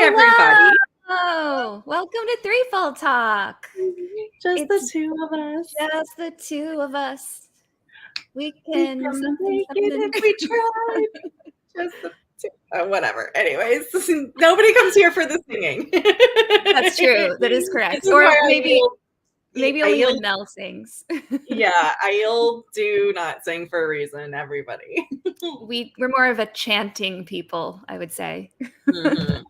everybody. Hello. Welcome to Threefold Talk. Just the two of us. Just the two of us. We We can can make it if we try. Just the two. Whatever. Anyways, nobody comes here for the singing. That's true. That is correct. This is Or why maybe only I'll- when Mel sings. Yeah, I'll do not sing for a reason, everybody. We're more of a chanting people, I would say. Mhm.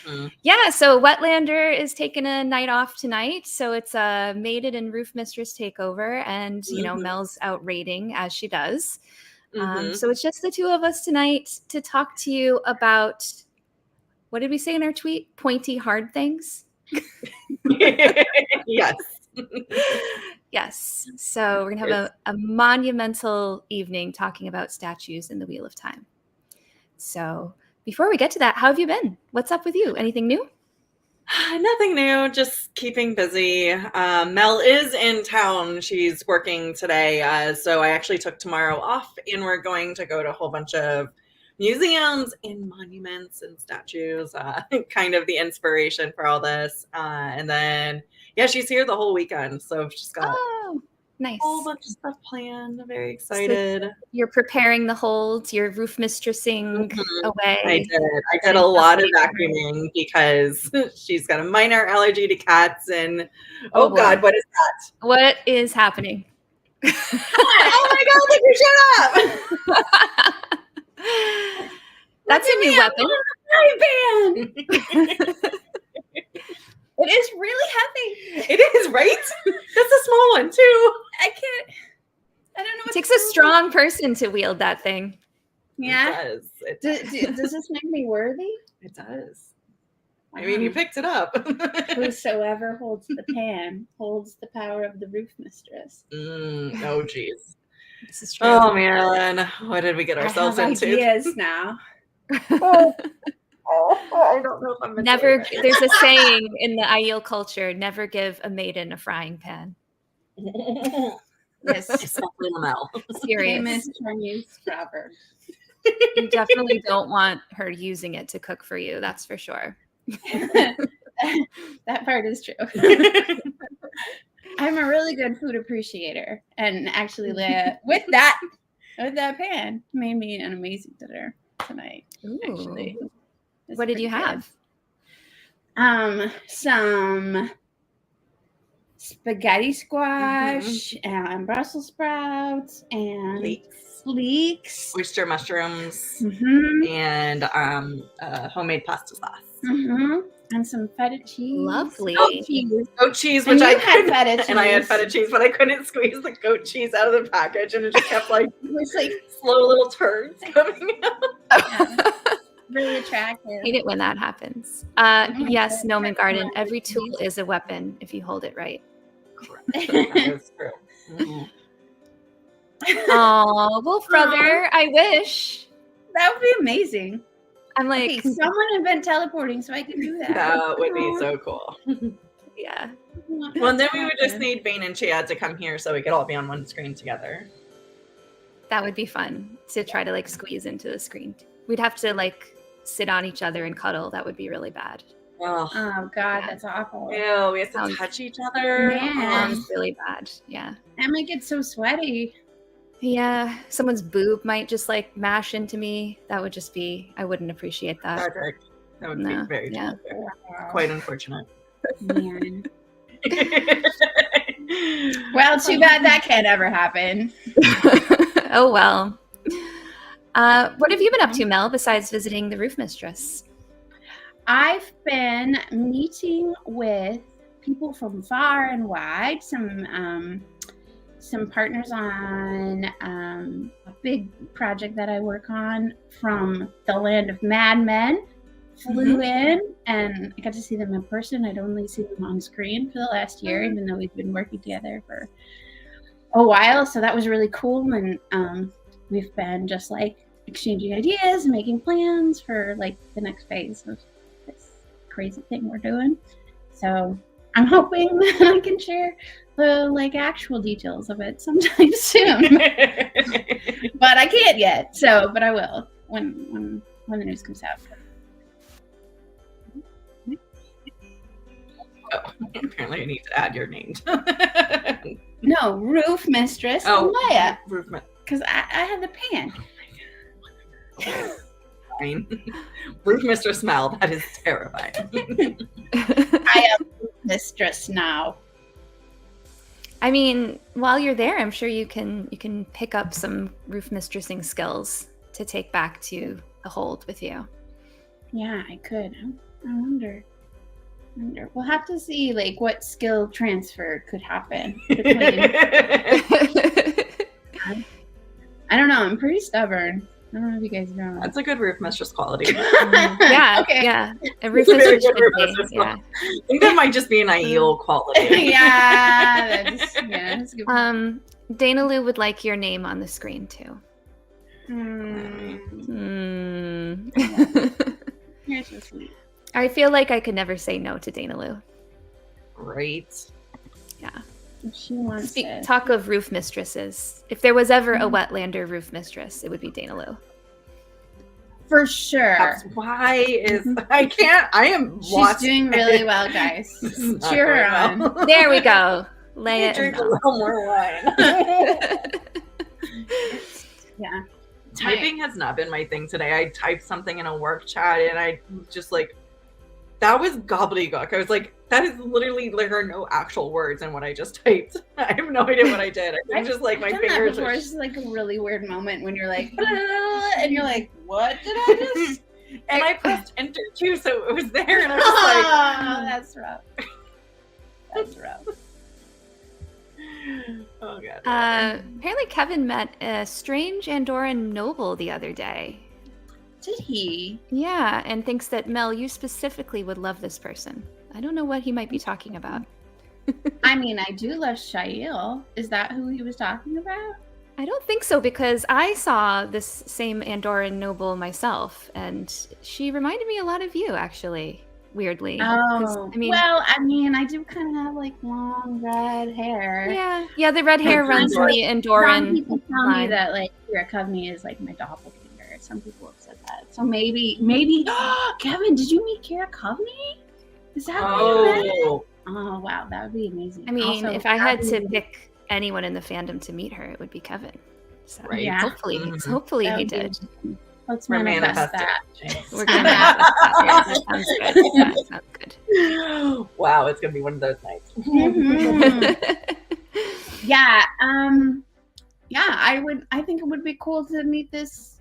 Mhm. Yeah, so Wetlander is taking a night off tonight. So it's a maiden and roof mistress takeover. And, Mhm. Mel's out raiding as she does. Mhm. So it's just the two of us tonight to talk to you about, what did we say in our tweet? Pointy, hard things? Yes. Yes. So we're going to have a monumental evening talking about statues in the Wheel of Time. So before we get to that, how have you been? What's up with you? Anything new? Nothing new, just keeping busy. Mel is in town. She's working today. So I actually took tomorrow off, and we're going to go to a whole bunch of museums and monuments and statues, kind of the inspiration for all this. And then, yeah, she's here the whole weekend. So she's got nice. a whole bunch of stuff planned. I'm very excited. So you're preparing the holds, you're roof mistressing away. I did a lot of vacuuming because she's got a minor allergy to cats. And oh God, what is that? What is happening? Oh my God, look, you shut up. That's a new weapon. It is really heavy. It is, right? That's a small one too. I don't know. It takes a strong person to wield that thing. Yeah. It does. Does this make me worthy? It does. I mean, you picked it up. Whosoever holds the pan holds the power of the roof mistress. Oh, geez. This is true. Oh, Marilyn, what did we get ourselves I have into? Ideas now. I don't know if I'm never. There's a saying in the Aiel culture: never give a maiden a frying pan. Yes, especially Lamelle. Serious. Famous Chinese proverb. You definitely don't want her using it to cook for you. That's for sure. That part is true. I'm a really good food appreciator, and actually, Leigh-A, with that pan, made me an amazing dinner tonight. Ooh. Actually, what did you have? Some spaghetti squash and Brussels sprouts and leeks, oyster mushrooms, and homemade pasta sauce. And some feta cheese. Lovely. Goat cheese, which I had feta cheese. And I had feta cheese, but I couldn't squeeze the goat cheese out of the package, and it just kept it was like slow little turds coming out. Really attractive. Hate it when that happens. Yes, Gnomon Garden. Every tool is a weapon if you hold it right. Correct. That's true. Oh, Wolf Brother, I wish. That would be amazing. I'm like, okay, someone invent teleporting so I can do that. That would be so cool. Yeah. Well, then we would just need Bain&Chiad to come here so we could all be on one screen together. That would be fun to try to squeeze into the screen. We'd have to sit on each other and cuddle. That would be really bad. Oh God, that's awful. Ew, we have to touch each other. Sounds really bad. Yeah. That might get so sweaty. Yeah, someone's boob might just mash into me. That would just be, I wouldn't appreciate that. Tragic. That would be very tragic. Quite unfortunate. Man. Well, too bad that can't ever happen. Oh, well. What have you been up to, Mel, besides visiting the roof mistress? I've been meeting with people from far and wide, some partners on a big project that I work on from the land of Mad Men. Flew in, and I got to see them in person. I'd only seen them on screen for the last year, even though we've been working together for a while. So that was really cool, and we've been just exchanging ideas, making plans for the next phase of this crazy thing we're doing. So I'm hoping that I can share the actual details of it sometime soon. But I can't yet. But I will when the news comes out. Oh, apparently I need to add your name. No, Roof Mistress Leigh-A. Because I had the pan. Fine. Roof Mistress Mel, that is terrifying. I am Roof Mistress now. I mean, while you're there, I'm sure you can pick up some roof mistressing skills to take back to the hold with you. Yeah, I could. I wonder. We'll have to see like what skill transfer could happen between. I don't know. I'm pretty stubborn. I don't know if you guys know. That's a good roof mistress quality. Yeah, okay. yeah. A roof mistress should be. Yeah. I think that might just be an Aiel quality. Yeah, that's a good point. Dana Lou would like your name on the screen too. You're so sweet. I feel like I could never say no to Dana Lou. Right. Yeah. If she wants it. Talk of roof mistresses. If there was ever a Wetlander roof mistress, it would be Dana Lou. For sure. That's why I am She's lost. doing really well, guys. Cheer her on. Well. There we go. Leigh-A. Drink a little more wine. Yeah. Typing has not been my thing today. I typed something in a work chat and I just like, that was gobbledygook. I was like, that is literally, there are no actual words in what I just typed. I have no idea what I did. I just like my fingers. It's just like a really weird moment when you're like, and you're like, what did I just? And I pressed enter too, so it was there, and I was like, oh, that's rough. That's rough. Oh god. Apparently Kevin met a strange Andorran noble the other day. Did he? Yeah, and thinks that Mel, you specifically would love this person. I don't know what he might be talking about. I mean, I do love Shail. Is that who he was talking about? I don't think so, because I saw this same Andorran noble myself, and she reminded me a lot of you, actually. Weirdly. Oh, well, I mean, I do kind of have like long red hair. Yeah, the red hair runs in the Andorran. Some people tell me that like Kira Coveney is like my doppelganger. Some people have said that. So maybe. Kevin, did you meet Kira Coveney? Is that what you met? Oh wow, that would be amazing. I mean, if I had to pick anyone in the fandom to meet her, it would be Kevin. So yeah. Hopefully he did. Let's manifest that. We're gonna manifest that. That sounds good. That sounds good. Wow, it's gonna be one of those nights. Mm-hmm. Yeah. I think it would be cool to meet this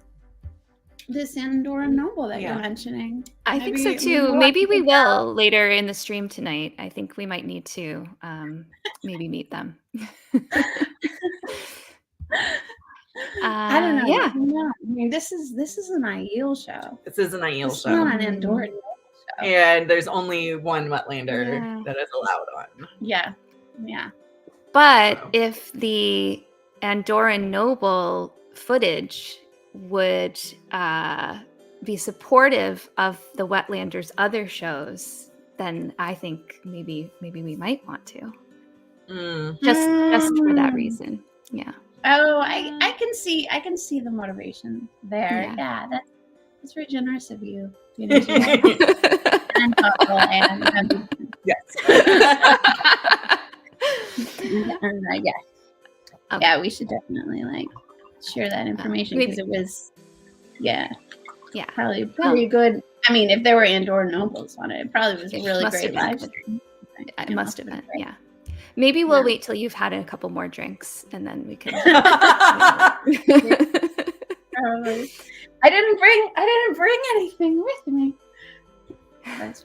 Andorran noble that you're mentioning. I think so too. Maybe we will later in the stream tonight. I think we might need to maybe meet them. I don't know. Yeah. I mean, this is an Aiel show. This is an Aiel show. Not an Andorran show. And there's only one Wetlander that is allowed on. Yeah. But if the Andorran noble footage would be supportive of the Wetlanders' other shows, then I think maybe we might want to. Just for that reason. Yeah. Oh, I can see the motivation there. Yeah, that's very generous of you. And thoughtful and yes. Yeah, we should definitely like share that information because it was probably pretty good. I mean, if there were Andorran nobles on it probably was a really great live stream. It must have been, yeah. Maybe we'll wait till you've had a couple more drinks and then we can. I didn't bring anything with me.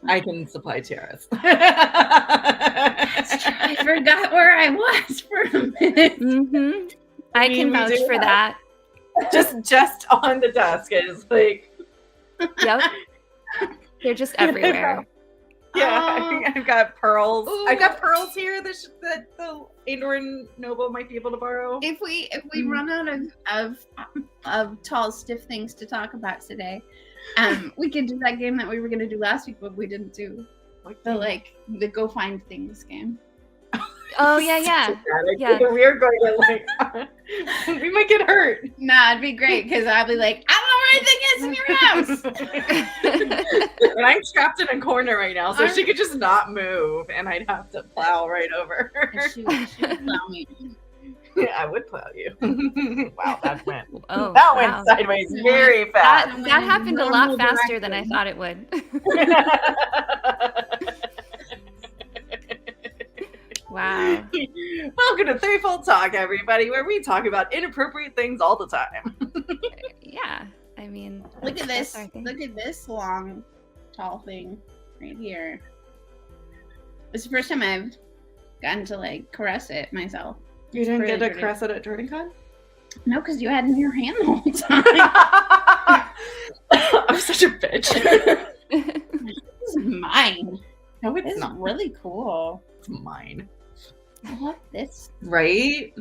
I can supply tiaras. I forgot where I was for a minute. Mm-hmm. I can vouch for that. Just on the desk is like. Yep. They're just everywhere. Yeah, I've got pearls. Ooh. I've got pearls here that the Andorran noble might be able to borrow. If we run out of tall, stiff things to talk about today, we could do that game that we were going to do last week, but we didn't do. The go find things game. Oh yeah. We are going to we might get hurt. Nah, it'd be great because I'll be like, I don't know where anything this in your house. And I'm trapped in a corner right now, so she could just not move, and I'd have to plow right over her. She would plow me. Yeah, I would plow you. Wow, that went Wow. sideways very fast. That happened a lot faster than I thought it would. Wow. Welcome to Threefold Talk, everybody, where we talk about inappropriate things all the time. Yeah, I mean, Look at this. that's our thing. Look at this long, tall thing right here. It's the first time I've gotten to like caress it myself. You didn't Really get to pretty. caress it at JordanCon? No, because you had it in your hand the whole time. I'm such a bitch. This is mine. No, This it's is not. really cool. It's mine. I love this. Right?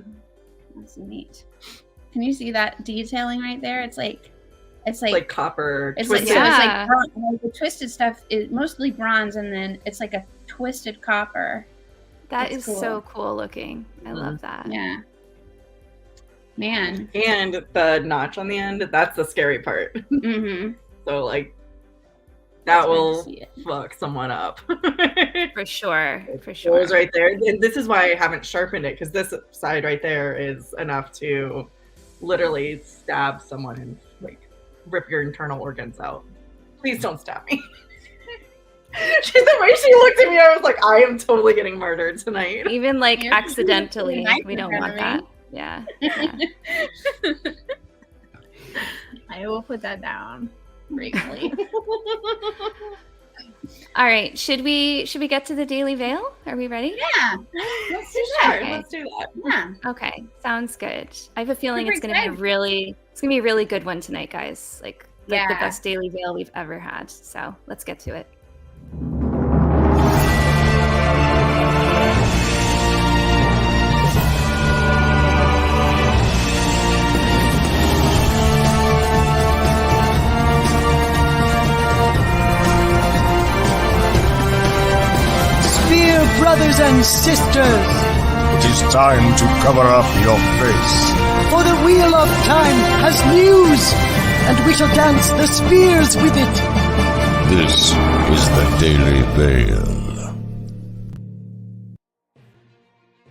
That's neat. Can you see that detailing right there? It's like Copper it's like, twisted. so it's Yeah. like the twisted stuff is mostly bronze, and then it's like a twisted copper. That That's is so cool looking. I love that. Yeah. Man. And the notch on the end, that's the scary part. Mm-hmm. So, like, That's that where will I see it. fuck someone up. For sure. For sure. Goes right there. And this is why I haven't sharpened it, because this side right there is enough to literally stab someone and, like, rip your internal organs out. Please don't stab me. The way she looked at me, I was like, I am totally getting murdered tonight. Even like Yeah. accidentally, Knife we in don't front want of that. me. Yeah. Yeah. I will put that down briefly. All right. Should we get to the Daily Veil? Are we ready? Yeah. Let's do Sure, that. Okay. let's do that. Yeah. Okay. Sounds good. I have a feeling Super it's gonna be a really good one tonight, guys. Like the Yeah. best Daily Veil we've ever had. So let's get to it. Spear brothers and sisters, It is time to cover up your face. for the Wheel of Time has news, and we shall dance the spears with it. This is the Daily Veil.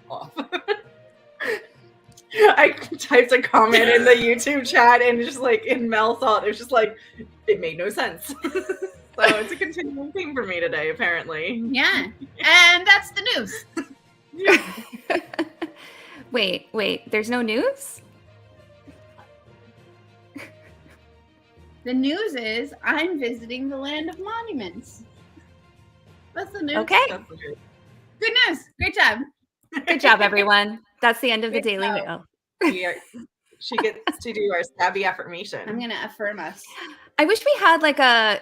Off. I typed a comment in the YouTube chat and just like in Mel thought it was just like it made no sense. So it's a continuing theme for me today, apparently. Yeah. And that's the news. Wait. There's no news? The news is I'm visiting the land of monuments. That's the news. Okay. That's the news. Good news. Great job. Good job, everyone. That's the end of the Great Daily job. Veil. She gets to do our stabby affirmation. I'm gonna affirm us. I wish we had like a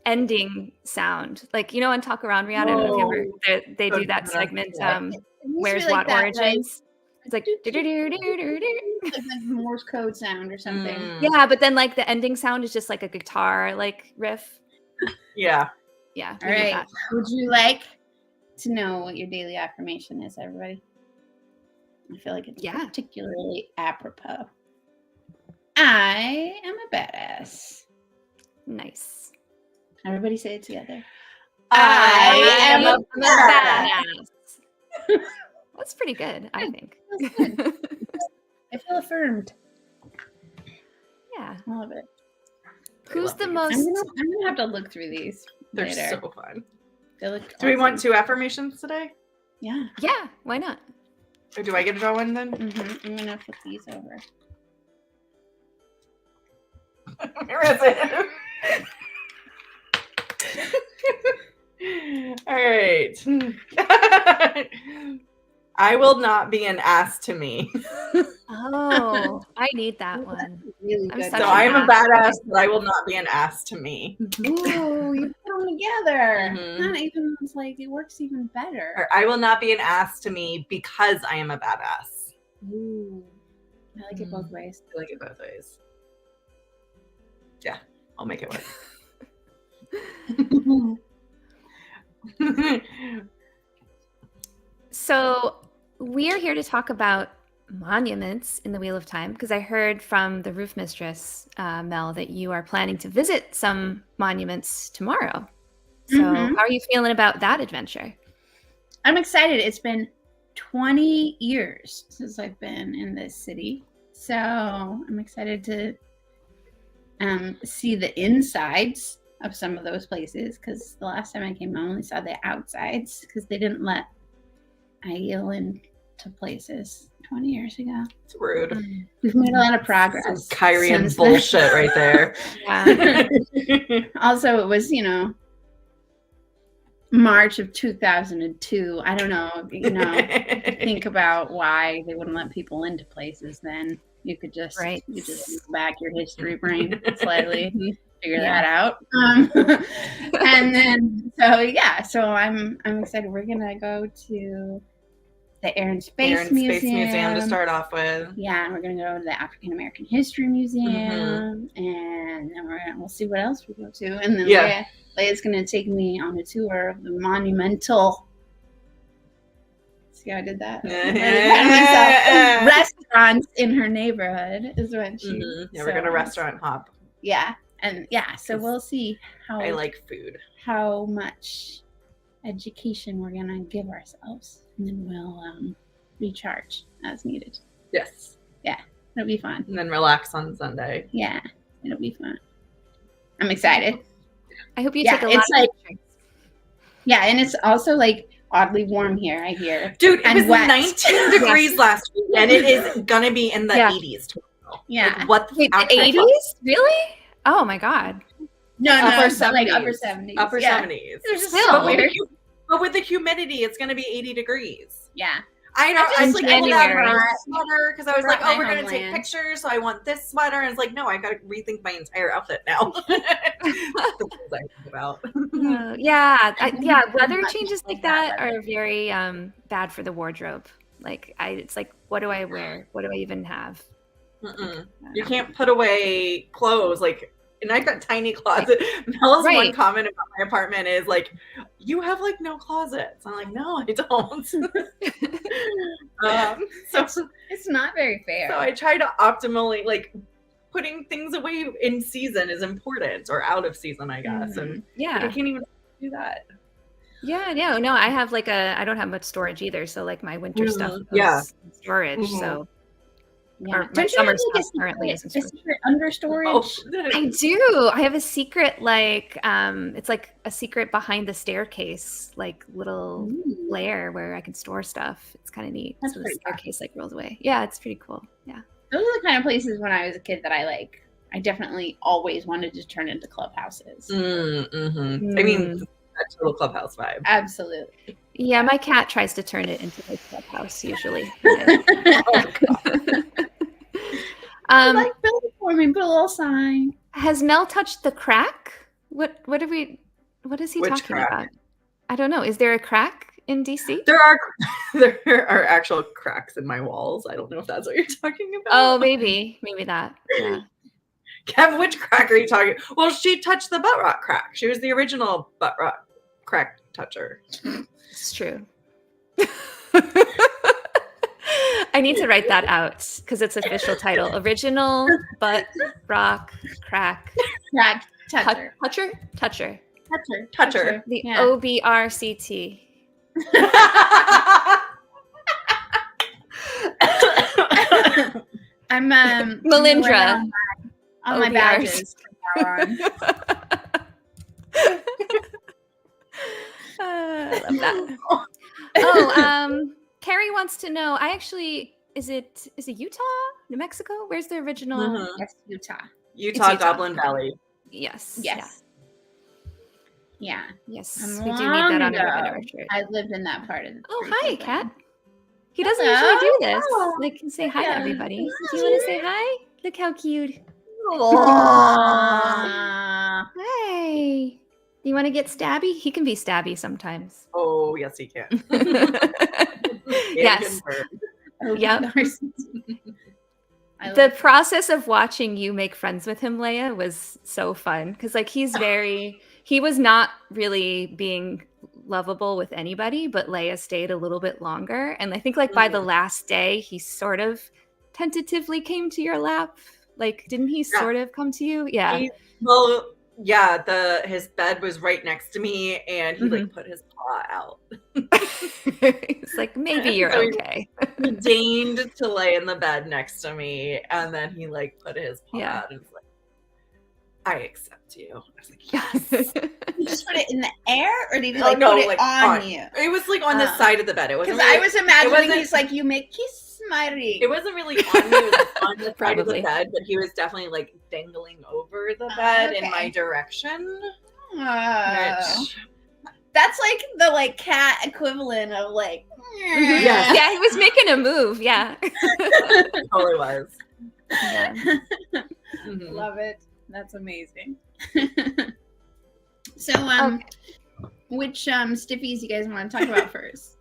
ending sound. Like, you know, on Talk Around Riyadh, I don't know if you ever they do that segment. Yeah. It needs to Where's be like What that, Origins? It's like like Morse code sound or something. Mm, yeah, but then like the ending sound is just like a guitar like riff. yeah. Yeah. All we need right. that. Would you like to know what your daily affirmation is, everybody? I feel like it's Yeah. particularly apropos. I am a badass. Nice. Everybody say it together. I am a badass. That's pretty good, I think. Feels good. I feel affirmed. Yeah. I love it. Who's the I'm most gonna have to look through these They're later. so fun. They look Do we want awesome. 2 affirmations today? Yeah. Yeah, why not? Or do I get to draw one then? I'm gonna flip these over. Where is it? All right. I will not be an ass to me. Oh, I need that one. Really I'm good. such So an I am a ass. badass, but I will not be an ass to me. Ooh, you put them together. Mhm. Not even it's like it works even better. Or I will not be an ass to me because I am a badass. Ooh, I like it both ways. I like it both ways. Yeah, I'll make it work. So we are here to talk about monuments in the Wheel of Time, because I heard from the roof mistress, Mel, that you are planning to visit some monuments tomorrow. So how are you feeling about that adventure? I'm excited. It's been 20 years since I've been in this city. So I'm excited to see the insides of some of those places, because the last time I came, I only saw the outsides because they didn't let Aiel into places 20 years ago. It's rude. We've made a lot of progress. Some Kyrian bullshit right there. Also, it was, March of 2002. I don't know, think about why they wouldn't let people into places then. You could just use back your history brain slightly, figure that out. And then, so I'm excited. We're gonna go to the Air and Space Museum to start off with. Yeah, and we're gonna go to the African American History Museum, and then we'll see what else we go to. And then Leigh-A's gonna take me on a tour of the monumental. See how I did that? Restaurants in her neighborhood is when she. We're gonna restaurant hop. Yeah, and so we'll see how I like food. How much education we're gonna give ourselves, and then we'll recharge as needed. Yes. Yeah, it'll be fun. And then relax on Sunday. Yeah, it'll be fun. I'm excited. I hope you take a lot of pictures. Yeah, and it's also like oddly warm here, I hear. Dude, it was wet. 19 degrees last week, and it is gonna be in the 80s tomorrow. Yeah. Like, what the 80s? Really? Oh my god. No, upper 70s. Like upper 70s. Upper 70s. It's so weird. But with the humidity, it's gonna be 80 degrees. Yeah. I know. I was like, I January. want a sweater because I was like, we're gonna take homeland. pictures, so I want this sweater. And it's like, no, I gotta rethink my entire outfit now. That's the things I think about. Weather changes like that are very bad for the wardrobe. Like, it's like, what do I wear? What do I even have? You can't put away clothes like. And I've got tiny closet. Mel's one comment about my apartment is like, you have like no closets. I'm like, no, I don't. So it's not very fair. So I try to optimally, like, putting things away in season is important, or out of season, I guess. And I can't even do that. Yeah, no, I have like I don't have much storage either. So like my winter stuff goes in storage. So. Yeah. My summer stuff currently isn't a secret under storage. I do. I have a secret, like it's like a secret behind the staircase, like little lair where I can store stuff. It's kind of neat. That's so the staircase like rolls away. Yeah, it's pretty cool. Yeah. Those are the kind of places when I was a kid that I definitely always wanted to turn into clubhouses. I mean, that total clubhouse vibe. Absolutely. Yeah, my cat tries to turn it into a clubhouse usually. Like, build it for me, put a little sign. Has Mel touched the crack? What is he Which talking crack? about? I don't know. Is there a crack in DC? There are actual cracks in my walls. I don't know if that's what you're talking about. Oh, maybe that. Yeah. Kev, which crack are you talking? Well, she touched the butt rock crack. She was the original butt rock crack toucher. It's true. I need to write that out because it's official title. Original butt rock crack Toucher. Toucher. The OBRCT. I'm Melindhra. On my badges from now on. I love that. Carrie wants to know. Is it Utah, New Mexico? Where's the original? Yes, Utah. Utah, Goblin Valley. Yes. Yeah. Yes. We do need that on our shirt. I lived in that part of the. Oh, hi, Kat. He doesn't usually do this. Like, can say hi to everybody. Do you want to say hi? Look how cute. Hey. You want to get stabby? He can be stabby sometimes. Oh, yes, he can. Yes. Yep. The process of watching you make friends with him, Leigh-A, was so fun because like he was not really being lovable with anybody, but Leigh-A stayed a little bit longer. And I think like by the last day, he sort of tentatively came to your lap. Like, didn't he sort of come to you? Yeah. His bed was right next to me, and he like put his paw out. It's like, maybe you're okay. He deigned to lay in the bed next to me, and then he like put his paw out and was like, "I accept you." I was like, "Yes." You just put it in the air, or did he put it on you? It was like on the side of the bed. It wasn't. Because I was imagining he's like, "You may kiss my ring." It wasn't really on me. It was on the side of the bed, but he was definitely like dangling over the bed in my direction. That's like the like cat equivalent of like. Yes. Yeah, he was making a move. Yeah, totally was. Yeah. Love it. That's amazing. So, which stiffies you guys want to talk about first?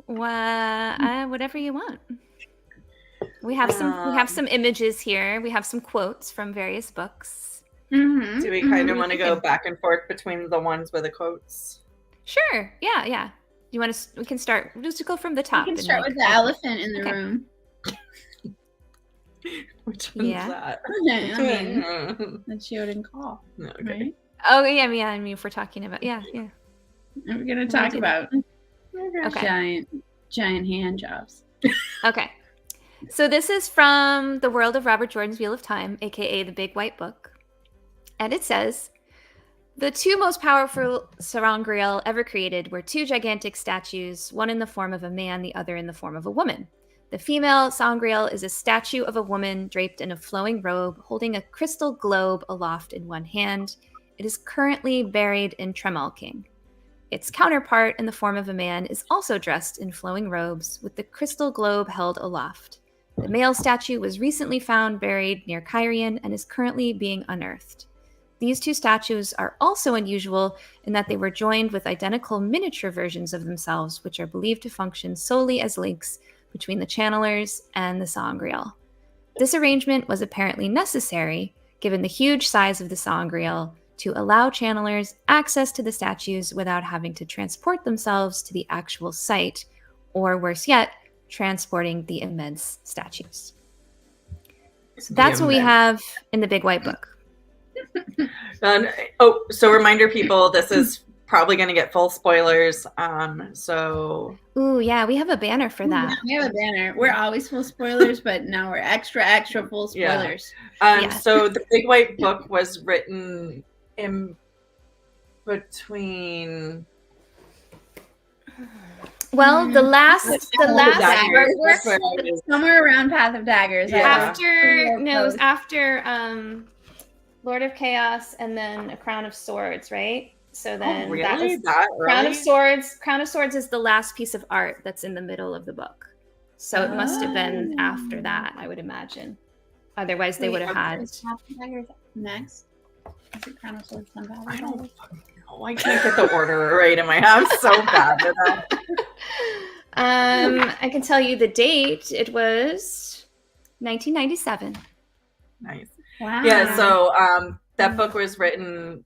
Whatever you want. We have some images here. We have some quotes from various books. Do we kind of want to go back and forth between the ones with the quotes? Sure. Yeah. You want to? We can start. Just go from the top. We can start with the elephant in the room. Which one's that? I mean, the Chiodan call. Okay. Right? Oh yeah. I mean, if we're talking about yeah. And we're gonna talk about giant hand jobs. Okay. So this is from The World of Robert Jordan's Wheel of Time, aka The Big White Book. And it says, the two most powerful sangreal ever created were two gigantic statues, one in the form of a man, the other in the form of a woman. The female sangreal is a statue of a woman draped in a flowing robe, holding a crystal globe aloft in one hand. It is currently buried in Tremalking. Its counterpart in the form of a man is also dressed in flowing robes, with the crystal globe held aloft. The male statue was recently found buried near Cairn and is currently being unearthed. These two statues are also unusual in that they were joined with identical miniature versions of themselves, which are believed to function solely as links between the channelers and the sangreal. This arrangement was apparently necessary, given the huge size of the sangreal, to allow channelers access to the statues without having to transport themselves to the actual site, or worse yet, transporting the immense statues. So that's what we have in the Big White Book. So reminder people, this is probably going to get full spoilers. Ooh, yeah, we have a banner for that. We have a banner. We're always full spoilers, but now we're extra full spoilers. So the Big White Book was written in between. Well, the last somewhere around Path of Daggers. Yeah. After Lord of Chaos and then A Crown of Swords, right? So then Crown of Swords is the last piece of art that's in the middle of the book. So it must have been after that, I would imagine. Otherwise, they would have had. Path of Daggers next. Is it Crown of Swords? I don't fucking know. I can't get the order right in my head. I'm so bad at that. I can tell you the date. It was 1997. Nice. Wow. Yeah, so that book was written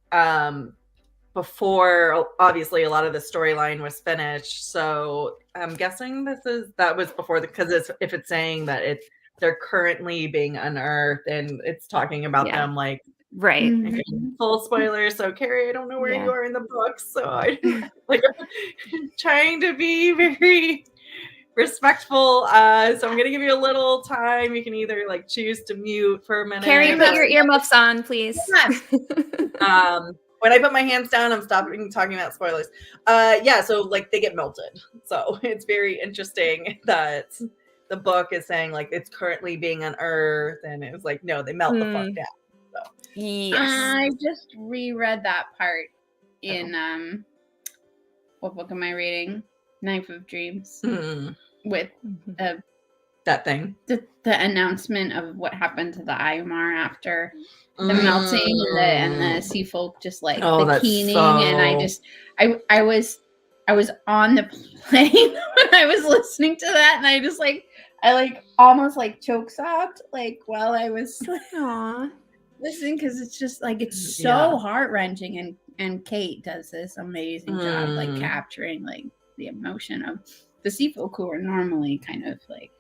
before, obviously, a lot of the storyline was finished. So I'm guessing that was before, because if it's saying that they're currently being unearthed and it's talking about them like. Right. Okay, full spoilers. So Carrie, I don't know where you are in the book. So I'm trying to be very respectful. So I'm going to give you a little time. You can either choose to mute for a minute. Carrie, put your earmuffs on, please. When I put my hands down, I'm stopping talking about spoilers. So they get melted. So it's very interesting that the book is saying it's currently being unearthed, and it was no, they melt the fuck down. So. Yes. I just reread that part in what book am I reading? Knife of Dreams. With that thing. The announcement of what happened to the Aymar after the melting and the sea folk just the keening, and I was on the plane when I was listening to that, and I just I almost choke sobbed while I was listening, because it's just it's so heart-wrenching, and Kate does this amazing job, like capturing like the emotion of the sea folk who are normally kind of like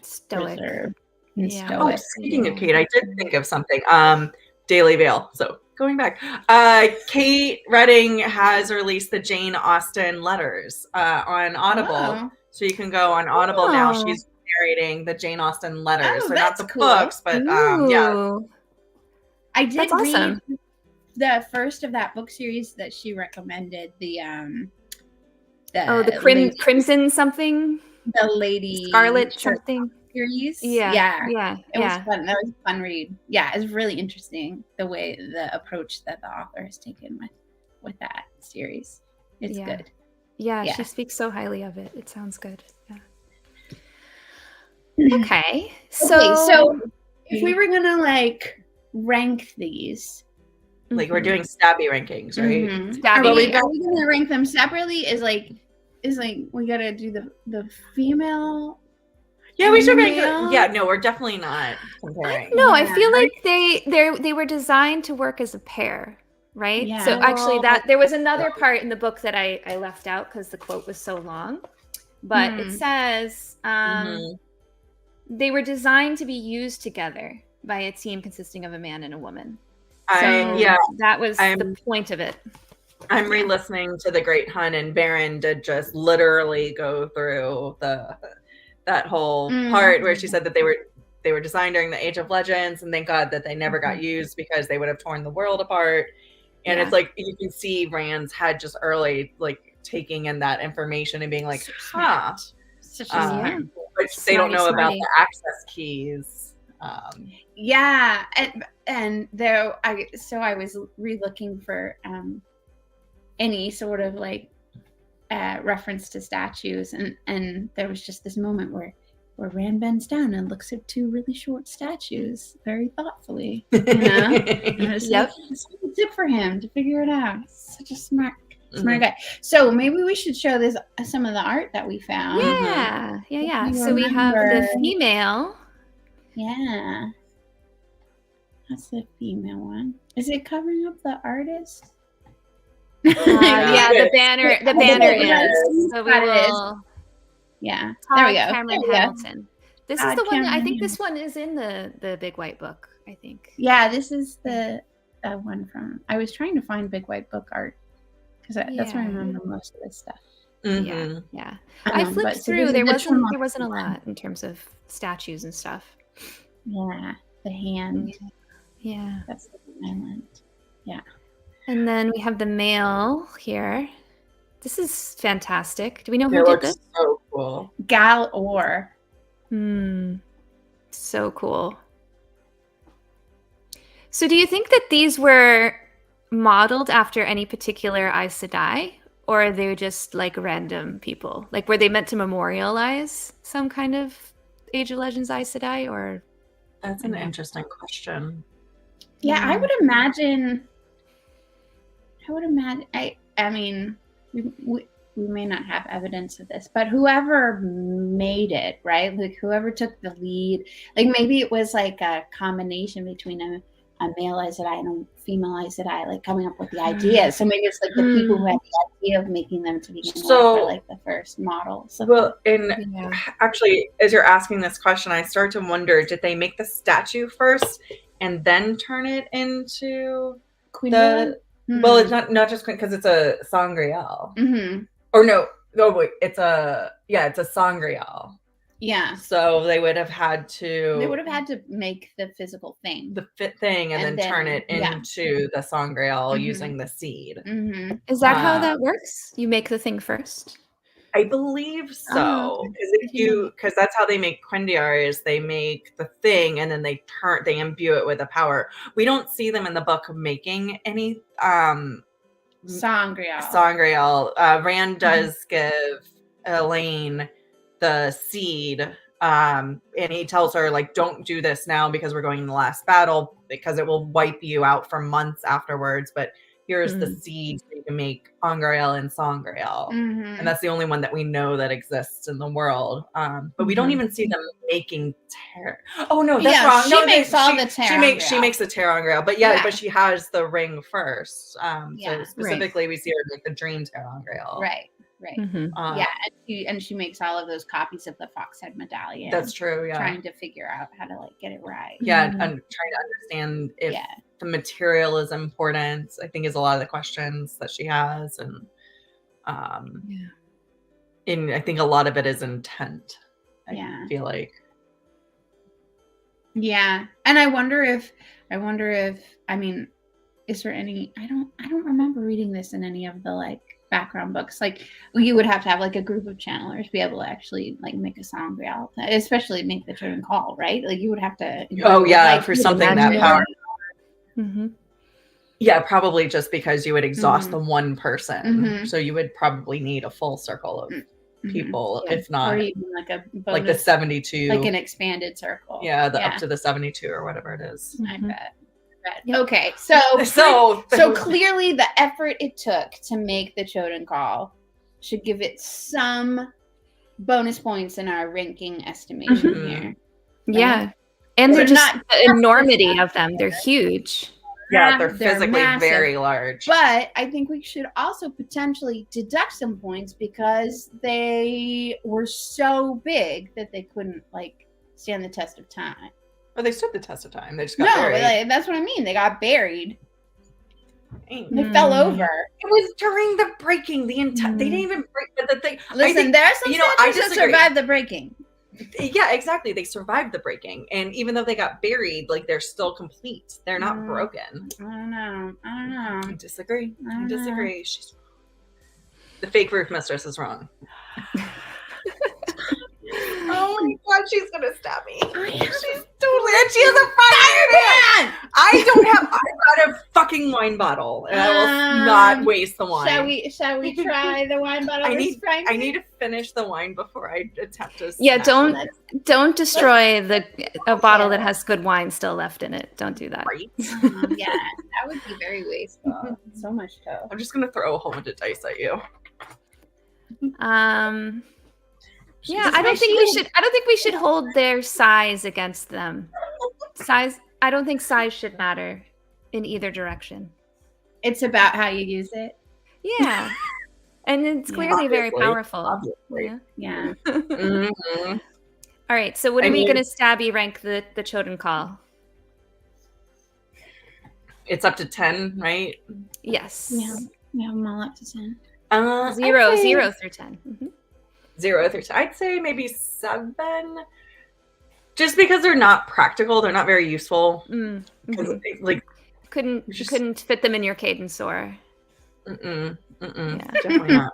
Stoic. reserved and Yeah. stoic. Oh, speaking of Kate, I did think of something. Daily Veil. So going back, Kate Redding has released the Jane Austen letters on Audible. Oh. So you can go on Audible now. Oh. She's narrating the Jane Austen letters. Oh, They're not that's the cool. books, but yeah. Ooh. I did That's awesome. read the first of that book series that she recommended. The lady, Crimson something, the Lady Scarlet Sherlock something. series. Yeah. It was fun. That was a fun read. Yeah, it's really interesting the way the approach that the author has taken with that series. It's good. Yeah, she speaks so highly of it. It sounds good. Yeah. Okay. So if we were gonna like rank these, like we're doing stabby rankings, right? Are we gonna rank them separately? Is like we gotta do the female. Yeah, we should rank them. Yeah, no, we're definitely not comparing. No, I feel like they were designed to work as a pair, right? Yeah. So actually there was another part in the book that I left out because the quote was so long. But it says they were designed to be used together by a team consisting of a man and a woman. That was the point of it. I'm re-listening to The Great Hun, and Baron did just literally go through that whole part where she said that they were designed during the Age of Legends, and thank God that they never got used because they would have torn the world apart. And it's like you can see Rand's head just early, like taking in that information and being like, "Huh." Which they don't know about the access keys. And though I was re-looking for any sort of like reference to statues, and there was just this moment where Rand bends down and looks at two really short statues very thoughtfully. You know? It's a tip for him to figure it out. He's such a smart guy. So maybe we should show this some of the art that we found. Yeah. So we have the female. Yeah. That's the female one. Is it covering up the artist? The banner is. So we will. Yeah. Todd there we go. Cameron Hamilton. This is the one. I think this one is in the Big White Book. I think. Yeah, this is the one from. I was trying to find Big White Book art because that's where I remember most of this stuff. Yeah. I flipped through. There wasn't a lot in terms of statues and stuff. Yeah, the hand. Yeah, that's the island. Yeah. And then we have the male here. This is fantastic. Do we know who did this? So cool. Gal Orr. So cool. So do you think that these were modeled after any particular Aes Sedai, or are they just like random people? Like, were they meant to memorialize some kind of Age of Legends Aes Sedai, or? That's an interesting question. Yeah, I would imagine. I mean, we may not have evidence of this, but whoever made it, right? Like whoever took the lead, like maybe it was like a combination between a male Aes Sedai and a female Aes Sedai, like coming up with the idea. So maybe it's like the people who had the idea of making them to begin with were like the first model. So, well, actually, as you're asking this question, I start to wonder: did they make the statue first and then turn it into Queen? Well, it's not just because it's a Sangreal. Or no, wait, it's a Sangreal. Yeah. So they would have had to. They would have had to make the physical thing, and then turn it into the Sangreal using the seed. Is that how that works? You make the thing first. I believe so, because that's how they make Quendiar. Is they make the thing and then they imbue it with a power. We don't see them in the book making any Sangreal. Rand does give Elaine the seed, and he tells her like, don't do this now because we're going in the last battle because it will wipe you out for months afterwards. But here's the seed so you can make Angreal and Sangreal. And that's the only one that we know that exists in the world. But we don't even see them making Oh no, that's wrong. She No, makes all the she makes the Terangreal, but but she has the ring first. So specifically, we see her make the Dream Terangreal. Right. Yeah, and she makes all of those copies of the Foxhead medallion. That's true. Yeah, trying to figure out how to like get it right. Yeah, and trying to understand if the material is important. I think is a lot of the questions that she has, and and I think a lot of it is intent. I feel like. Yeah, and I wonder if I mean, is there any? I don't remember reading this in any of the like background books. Like you would have to have like a group of channelers be able to actually like make a Sangreal, especially make the Totem Call, right? Like you would have to. For something that powerful. Yeah, probably just because you would exhaust the one person, so you would probably need a full circle of people, if not, or even like a bonus, like the 72, like an expanded circle. Yeah, up to the 72 or whatever it is. I bet. Okay, so clearly the effort it took to make the Totem Call should give it some bonus points in our ranking estimation here. Right? Yeah, and they're just the enormity of them. They're huge. Yeah, they're physically very large. But I think we should also potentially deduct some points because they were so big that they couldn't like stand the test of time. Well, they stood the test of time. They just got buried. That's what I mean. They got buried. They fell over. It was during the breaking. They didn't even break the thing. Listen, there are some statues that survived the breaking. Yeah, exactly. They survived the breaking, and even though they got buried, like they're still complete. They're not broken. I don't know. I disagree. She's the fake roof mistress is wrong. Oh my god, she's gonna stab me. She's totally, and she has a fireman. I've got a fucking wine bottle, and I will not waste the wine. Shall we try the wine bottle? I need to finish the wine before I attempt to. Yeah, don't destroy a bottle that has good wine still left in it. Don't do that. Right? Yeah, that would be very wasteful. So much dough. I'm just gonna throw a whole bunch of dice at you. Yeah, I don't think we should hold their size against them. I don't think size should matter in either direction. It's about how you use it. Yeah. And it's clearly very powerful. Obviously. Yeah. All right, so what are we going to stabby rank the Totem Call? It's up to 10, right? Yes. Yeah. We have them all up to 10. 0 through 10. 0 through 10. I'd say maybe 7. Just because they're not practical, they're not very useful. Like couldn't fit them in your Cadensaur. Yeah. Definitely not.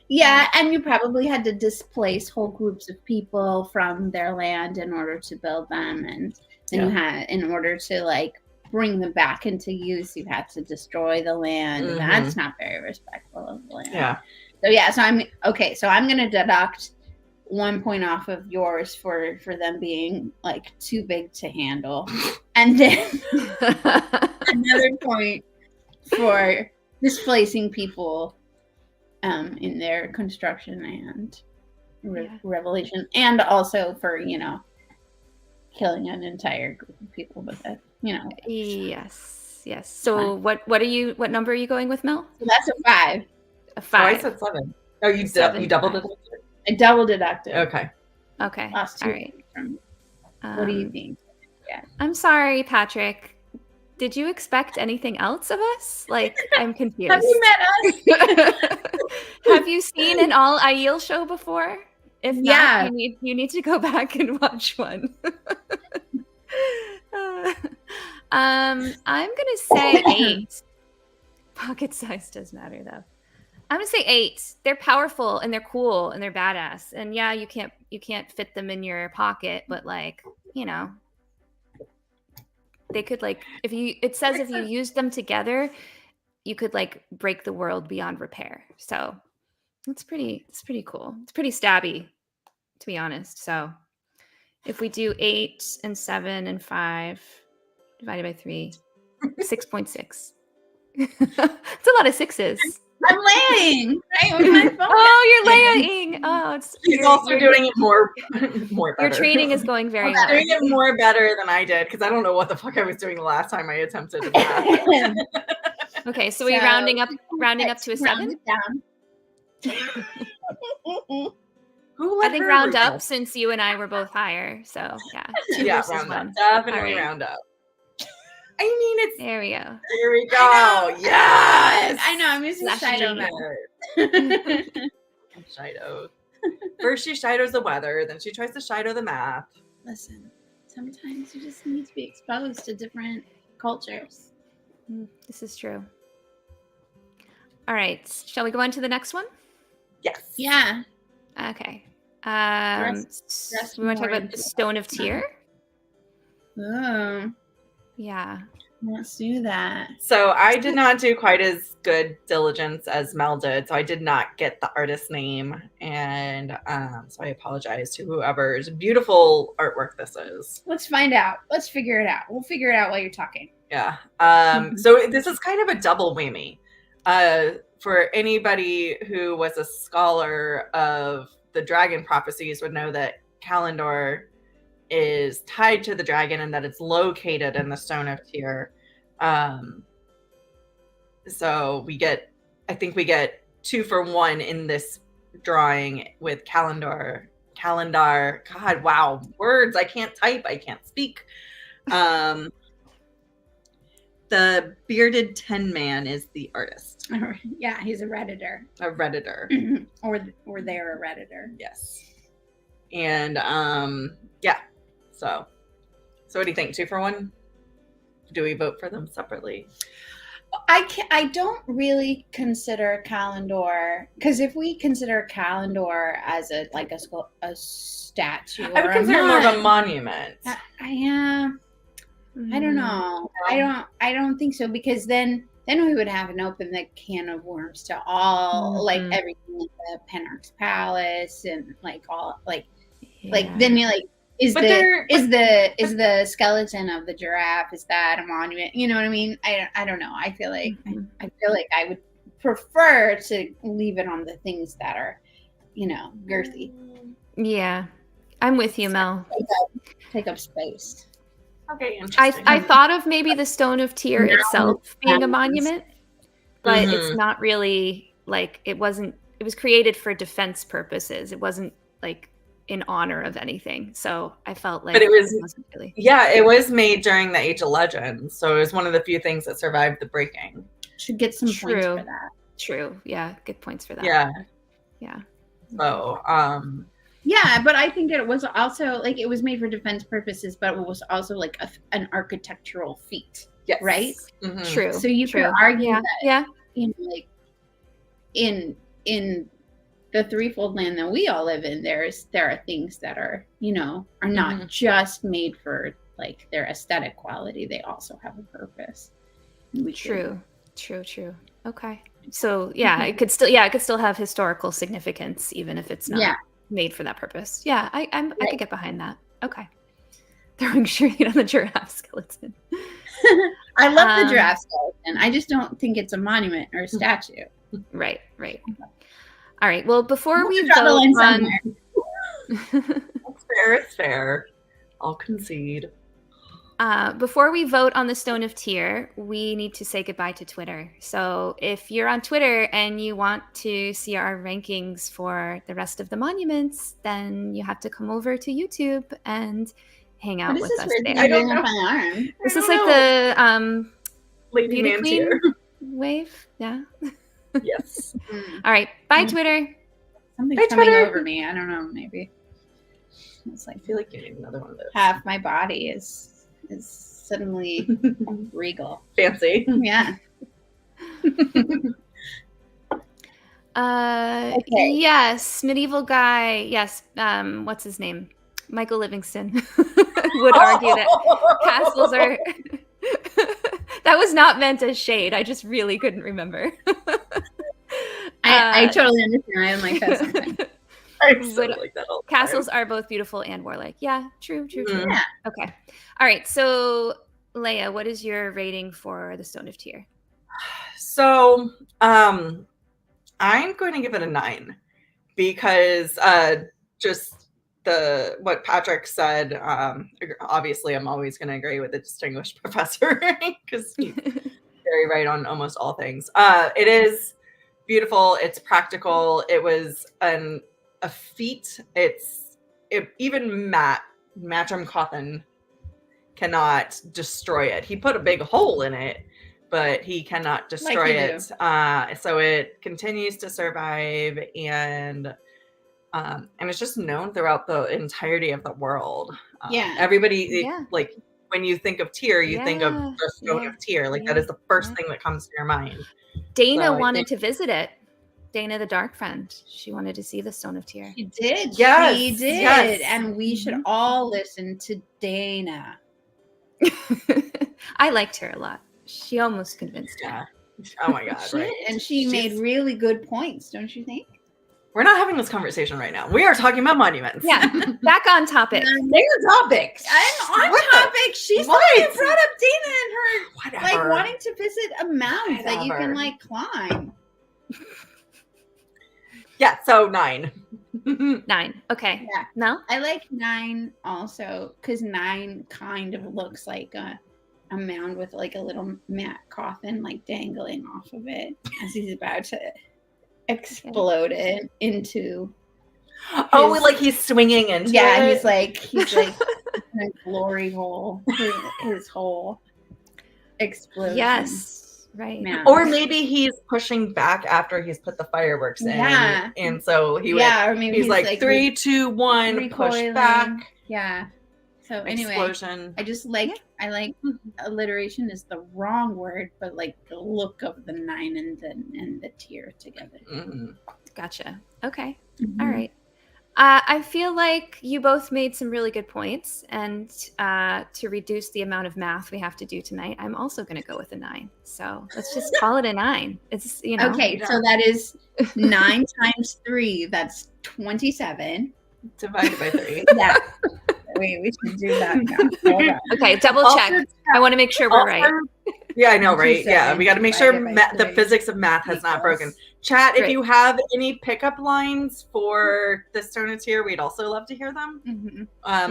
Yeah, and you probably had to displace whole groups of people from their land in order to build them, and then you had, in order to like bring them back into use, you had to destroy the land. And that's not very respectful of the land. Yeah. So I'm going to deduct 1 point off of yours for them being like too big to handle, and then another point for displacing people in their construction and revelation, and also for killing an entire group of people with it. Yes. So what number are you going with, Mel? So that's a 5. A 5. Oh, I said 7. Oh, you doubled it? I double deducted. Okay. Lost 2. All right. What do you think? Yeah. I'm sorry, Patrick. Did you expect anything else of us? Like, I'm confused. Have you met us? Have you seen an all Aiel show before? If not, you need to go back and watch one. I'm gonna say 8. Pocket size does matter though. I'm gonna say 8. They're powerful and they're cool and they're badass. And yeah, you can't fit them in your pocket, but like, they could like if you use them together, you could like break the world beyond repair. So it's pretty cool. It's pretty stabby, to be honest. So if we do 8 and 7 and 5 divided by 3, 6.6. It's a lot of 6s. I'm laying right with my phone. Oh, you're laying. Oh, She's also doing it more Your better. training is going very Okay. well. Doing it more better than I did because I don't know what the fuck I was doing the last time I attempted to math. Okay, so we're rounding up to a 7. Round it down. Who I let think her round roll? up since you and I were both higher. So yeah, 2 Yeah, versus round up. 1. Definitely All right. round up. I mean, it's There we go. here we go. Yes, I know. I'm using Slash Shido G. now. Shido. First she Shido's the weather, then she tries to Shido the math. Listen, sometimes you just need to be exposed to different cultures. This is true. All right, shall we go on to the next one? Yes. Yeah. Okay. Dress We want to talk more about the Stone of Tyr. Oh, Yeah. let's do that. So I did not do quite as good diligence as Mel did, so I did not get the artist's name, and so I apologize to whoever's beautiful artwork this is. Let's find out. Let's figure it out. We'll figure it out while you're talking. Yeah. So this is kind of a double whammy. For anybody who was a scholar of the dragon prophecies would know that Kalendor is tied to the dragon and that it's located in the Stone of Tyr. So I think we get 2 for 1 in this drawing with Kalendar. God, wow, words. I can't type. I can't speak. The bearded Tin Man is the artist. Yeah, he's a Redditor. A Redditor. or they're a Redditor. Yes. And yeah. So what do you think? 2 for 1? Do we vote for them separately? I don't really consider Kalendor, because if we consider Kalendor as a statue, I would consider it more of a monument. I don't know. I don't think so, because then we would have an open the can of worms to all like everything at the Penarch's Palace and like all like then you like is the skeleton of the giraffe, is that a monument? You know what I mean? I don't know. I feel like I would prefer to leave it on the things that are, girthy. Yeah, I'm with you, Mel. Take up space. Okay, interesting. I thought of maybe the Stone of Tyr itself being a monument, but it's not really like it was created for defense purposes. It wasn't like in honor of anything. So I felt like but it wasn't really. Yeah, it was made during the Age of Legends. So it was one of the few things that survived the breaking. Should get some points for that. True. Yeah, good points for that. Yeah. Yeah. So yeah, but I think it was also like it was made for defense purposes, but it was also like an architectural feat. Yes. Right? Mm-hmm. True. So you could argue that like in the threefold land that we all live in, there are things that are are not just made for like their aesthetic quality. They also have a purpose. True. Okay. So it could still have historical significance even if it's not made for that purpose. Yeah, I could get behind that. Okay. Throwing shade on the giraffe skeleton. I love the giraffe skeleton. I just don't think it's a monument or a statue. Right. All right. Well, before we vote on it's fair. I'll concede. Before we vote on the Stone of Tyr, we need to say goodbye to Twitter. So if you're on Twitter and you want to see our rankings for the rest of the monuments, then you have to come over to YouTube and hang out with us there. I don't know. This is like the Lady Beauty Queen wave. Yeah. Yes. All right. Bye, Twitter. Something's coming over me. I don't know. Maybe it's like I feel like you need another one of those. Half my body is suddenly regal. Fancy. Yeah. Okay. Yes, medieval guy. Yes. What's his name? Michael Livingston would argue that castles are. That was not meant as shade. I just really couldn't remember. I totally understand. I am like that sometimes. I so like that all the castles time. are both beautiful and warlike. Yeah, true. Yeah. Okay. All right. So, Leigh-A, what is your rating for the Stone of Tyr? So, I'm going to give it a 9 because just what Patrick said. Obviously, I'm always going to agree with the distinguished professor because he's very right on almost all things. It is beautiful. It's practical. It was a feat. Even Matrim Cawthon cannot destroy it. He put a big hole in it, but he cannot destroy it. So it continues to survive, and it's just known throughout the entirety of the world. Everybody, like when you think of Tyr, you think of the Stone of Tyr. Like that is the first thing that comes to your mind. Dana wanted to visit it. Dana, the Dark Friend. She wanted to see the Stone of Tyr. She did. Yes, She did. yes. And we should all listen to Dana. I liked her a lot. She almost convinced me. Yeah. Oh my God. Right. And she's made really good points, don't you think? We're not having this conversation right now. We are talking about monuments. Yeah. Back on topic. Bigger topics. I'm on topic. She's the one who brought up Dana and her like wanting to visit a mound that you can like climb. Yeah, so 9. 9. Okay. Yeah. No? I like 9 also because 9 kind of looks like a mound with like a little Matt Cawthon like dangling off of it as he's about to explode it into. Like he's swinging into it. Yeah, he's like in a glory hole. His whole explosion. Yes. Right. Man. Or maybe he's pushing back after he's put the fireworks in. Yeah. And so he or maybe he's like 3, 2, 1, push back. Yeah. So anyway, explosion. I just like I like alliteration is the wrong word, but like the look of the 9 and the Tyr together. Mm-hmm. Gotcha. Okay. All right. I feel like you both made some really good points, and to reduce the amount of math we have to do tonight, I'm also going to go with a 9. So let's just call it a 9. It's Okay, so that is 9 times 3. That's 27 divided by 3. Yeah. Wait, we should do that now. Okay, double check. I want to make sure we're right. Yeah, I know, right? Yeah, we got to make sure the physics of math has not broken. Chat, if you have any pickup lines for the Stone of Tyr, we'd also love to hear them. Mm-hmm.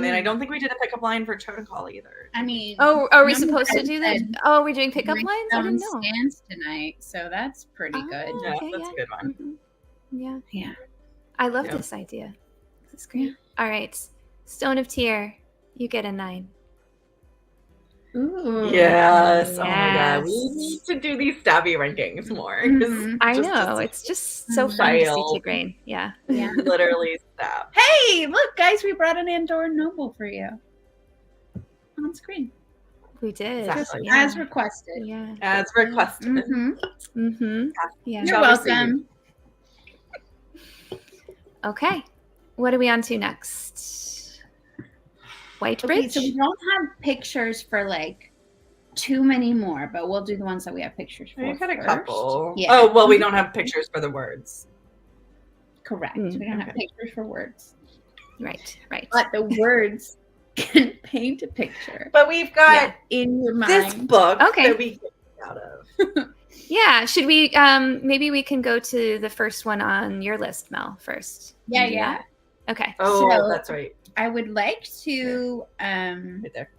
And I don't think we did a pickup line for Chotacall either. I mean, are we supposed to do that? Oh, we're doing pickup lines? I didn't know. Stands tonight, so that's pretty good. Yeah, that's a good one. Mm-hmm. Yeah. I love this idea. This is great. All right, Stone of Tyr, you get a 9. Ooh. Yes. Oh my God. We need to do these stabby rankings more. I know. It's just so fun to see Tigraine. Yeah. Literally stab. Hey, look, guys, we brought an Andorran noble for you on screen. We did. Exactly. As requested. Yeah. As requested. Mm-hmm. Yeah. You're welcome. Okay. What are we on to next? White Bridge? Okay, so we don't have pictures for like too many more, but we'll do the ones that we have pictures for. We've got a first. couple. Yeah. Oh, well, we don't have pictures for the words. Correct. We don't have pictures for words. Right. But the words can paint a picture. But we've got in your mind this book that we get out of. Yeah. Should we maybe we can go to the first one on your list, Mel, first. Yeah. Okay. Oh, So, that's right. I would like to Right there.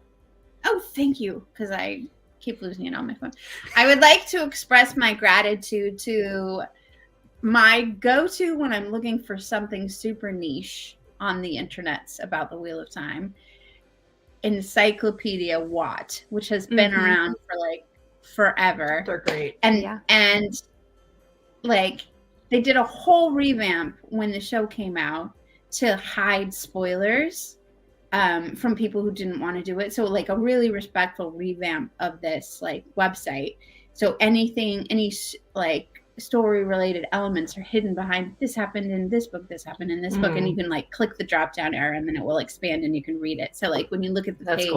Oh, thank you, because I keep losing it on my phone. I would like to express my gratitude to my go-to when I'm looking for something super niche on the internets about the Wheel of Time, Encyclopedia Watt, which has been around for like forever. They're great. And like they did a whole revamp when the show came out to hide spoilers from people who didn't want to do it. So like a really respectful revamp of this like website. So any like story related elements are hidden behind this happened in this book, this happened in this book, and you can like click the drop down arrow and then it will expand and you can read it. So like when you look at the page,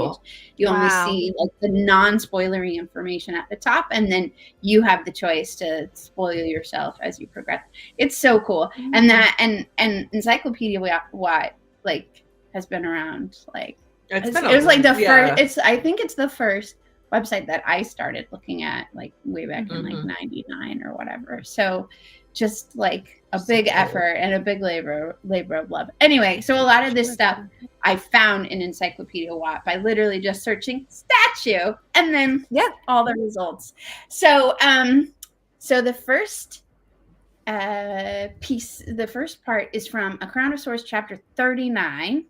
you only see like the non-spoilery information at the top, and then you have the choice to spoil yourself as you progress. It's so cool. And that and Encyclopedia Watt like has been around like it was like the first. I think it's the first website that I started looking at like way back in like 99 or whatever. So just like a big effort and a big labor of love. Anyway, so a lot of this stuff I found in Encyclopedia Watt by literally just searching statue and then all the results. So so the first the first part is from A Crown of Swords chapter 39.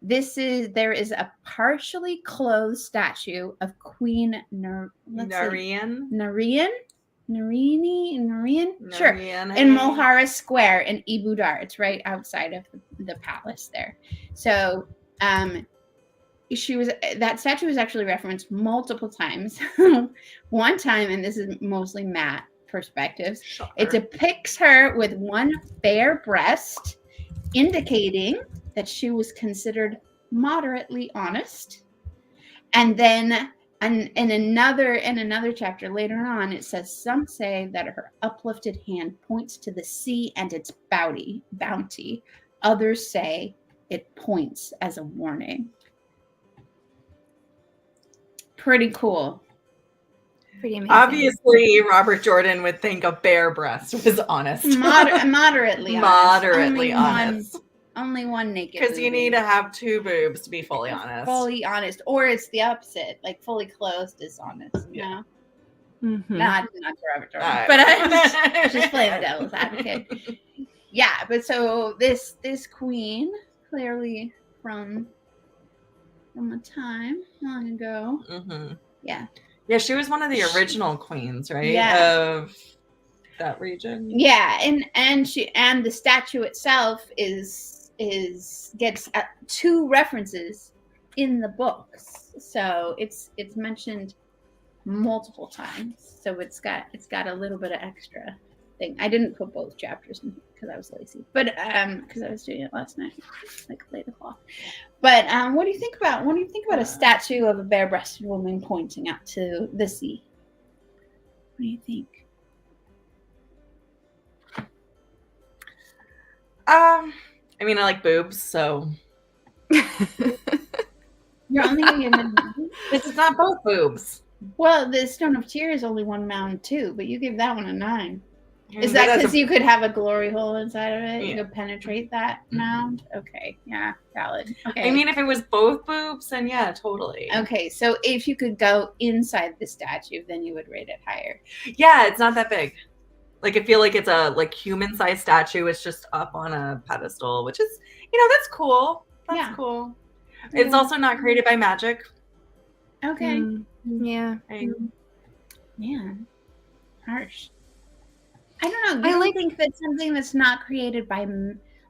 There is a partially clothed statue of Queen Narian. Sure. In Malkier Square in Ibudar. It's right outside of the palace there. So that statue was actually referenced multiple times. One time, and this is mostly Matt perspectives, it depicts her with one bare breast, indicating that she was considered moderately honest. And then in another chapter later on, it says, some say that her uplifted hand points to the sea and its bounty. Others say it points as a warning. Pretty cool. Pretty amazing. Obviously, Robert Jordan would think a bare breast was honest. Moderately honest. Moderately honest. Only one naked. Because you need to have two boobs to be fully honest. Fully honest. Or it's the opposite. Like fully closed is honest. Yeah. Mm-hmm. Not Robert Jordan. But I was just playing devil's advocate. Yeah, but so this queen, clearly from a time long ago. Mm-hmm. Yeah. Yeah, she was one of the original queens, right? Yeah. Of that region. Yeah, and the statue itself gets two references in the books. So it's mentioned multiple times. So it's got a little bit of extra thing. I didn't put both chapters in because I was lazy, but because I was doing it last night, like late o'clock. But what do you think about a statue of a bare-breasted woman pointing out to the sea? What do you think? I mean, I like boobs, so you're only gonna give it. This is not both boobs. Well, the Stone of Tears is only one mound too, but you give that one a 9. Is that because you could have a glory hole inside of it? Yeah. You could penetrate that mound? Okay. Yeah, valid. Okay. I mean, if it was both boobs, then yeah, totally. Okay, so if you could go inside the statue, then you would rate it higher. Yeah, it's not that big. Like, I feel like it's a human-sized statue. It's just up on a pedestal, which is, that's cool. That's cool. It's also not created by magic. Okay. Yeah. Yeah. Harsh. I don't know. I think that something that's not created by,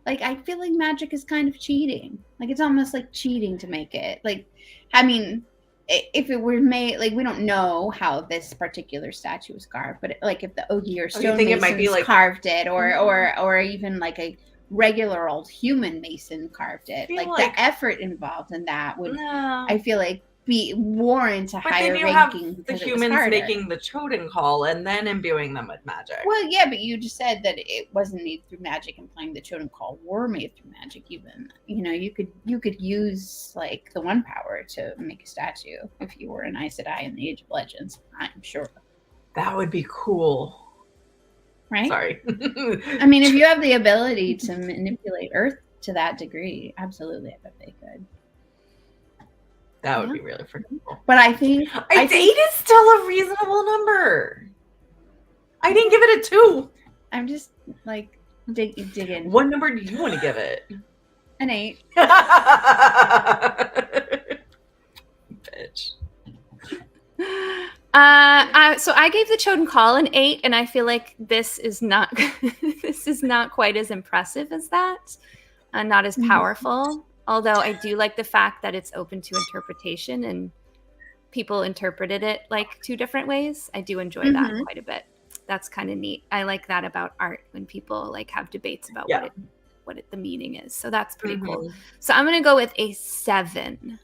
I feel like magic is kind of cheating. Like, it's almost like cheating to make it. Like, I mean, if it were made, we don't know how this particular statue was carved, but if the Ogier or stonemasons carved it, or even a regular old human mason carved it, the effort involved in that would, I feel like, be warrant a higher ranking. Have the humans making the totem call and then imbuing them with magic. Well, yeah, but you just said that it wasn't made through magic, implying the totem call were made through magic. Even you could use the one power to make a statue if you were an Aes Sedai in the Age of Legends. I'm sure that would be cool. Right? Sorry. I mean, if you have the ability to manipulate Earth to that degree, absolutely, I bet they could. That would be really freaking cool. But I think 8 is still a reasonable number. I didn't give it a 2. I'm just digging. What number do you want to give it? An 8. Bitch. So I gave the Choden Call an 8, and I feel like this is not quite as impressive as that, not as powerful. Although I do like the fact that it's open to interpretation and people interpreted it 2 different ways. I do enjoy that quite a bit. That's kind of neat. I like that about art when people have debates about what the meaning is. So that's pretty cool. So I'm going to go with a 7.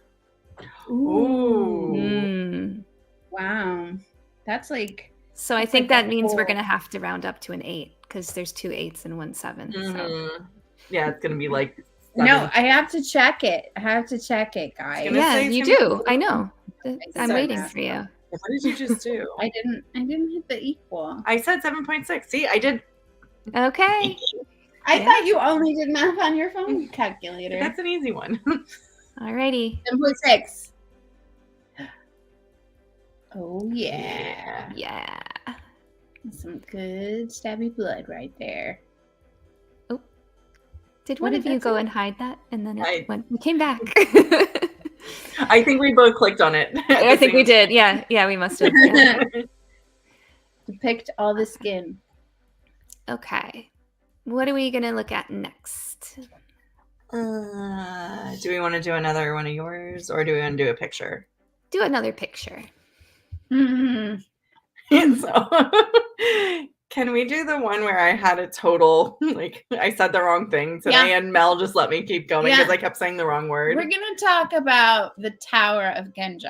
Ooh. Wow. That's So I think that means we're going to have to round up to an 8 because there's 2 8s and 1 7. So. Yeah, it's going to be 7. No, I have to check it. Guys. Yeah, you do. I know. I'm waiting for you. What did you just do? I didn't hit the equal. I said 7.6. See, I did. Okay. I Yeah. thought you only did math on your phone calculator. That's an easy one. Alrighty. 7.6. Oh yeah. Yeah. Some good stabby blood right there. Did What one did of you that go say? and hide that? And then I- it came back. I think we both clicked on it. I think we did. Yeah, we must have. Yeah. Depict all the skin. Okay. What are we going to look at next? Do we want to do another one of yours, or do we want to do a picture? Do another picture. Mm-hmm. So, can we do the one where I had a total, like, I said the wrong thing today, and Mel just let me keep going because I kept saying the wrong word? We're going to talk about the Tower of Genji.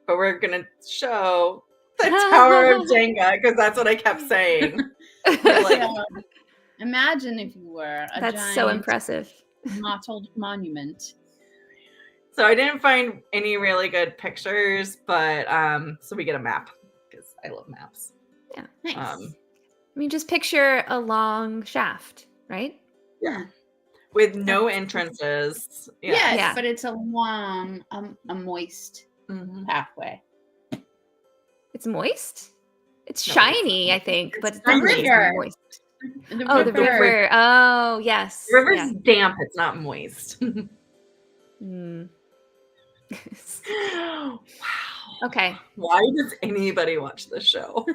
But we're going to show the Tower of Jenga because that's what I kept saying. Like, So, imagine if you were a That's giant so impressive. mottled monument. so I didn't find any really good pictures, but so we get a map because I love maps. Nice. I mean, just picture a long shaft, right? Yeah. With no entrances. Yes, Yeah. but it's a long, a moist Mhm. pathway. It's moist. It's No, shiny, I think, but it's shiny. not River. moist. The Oh, the river. Oh, yes. The river's Yeah. damp, it's not moist. Mm. Wow. Okay. Why does anybody watch this show?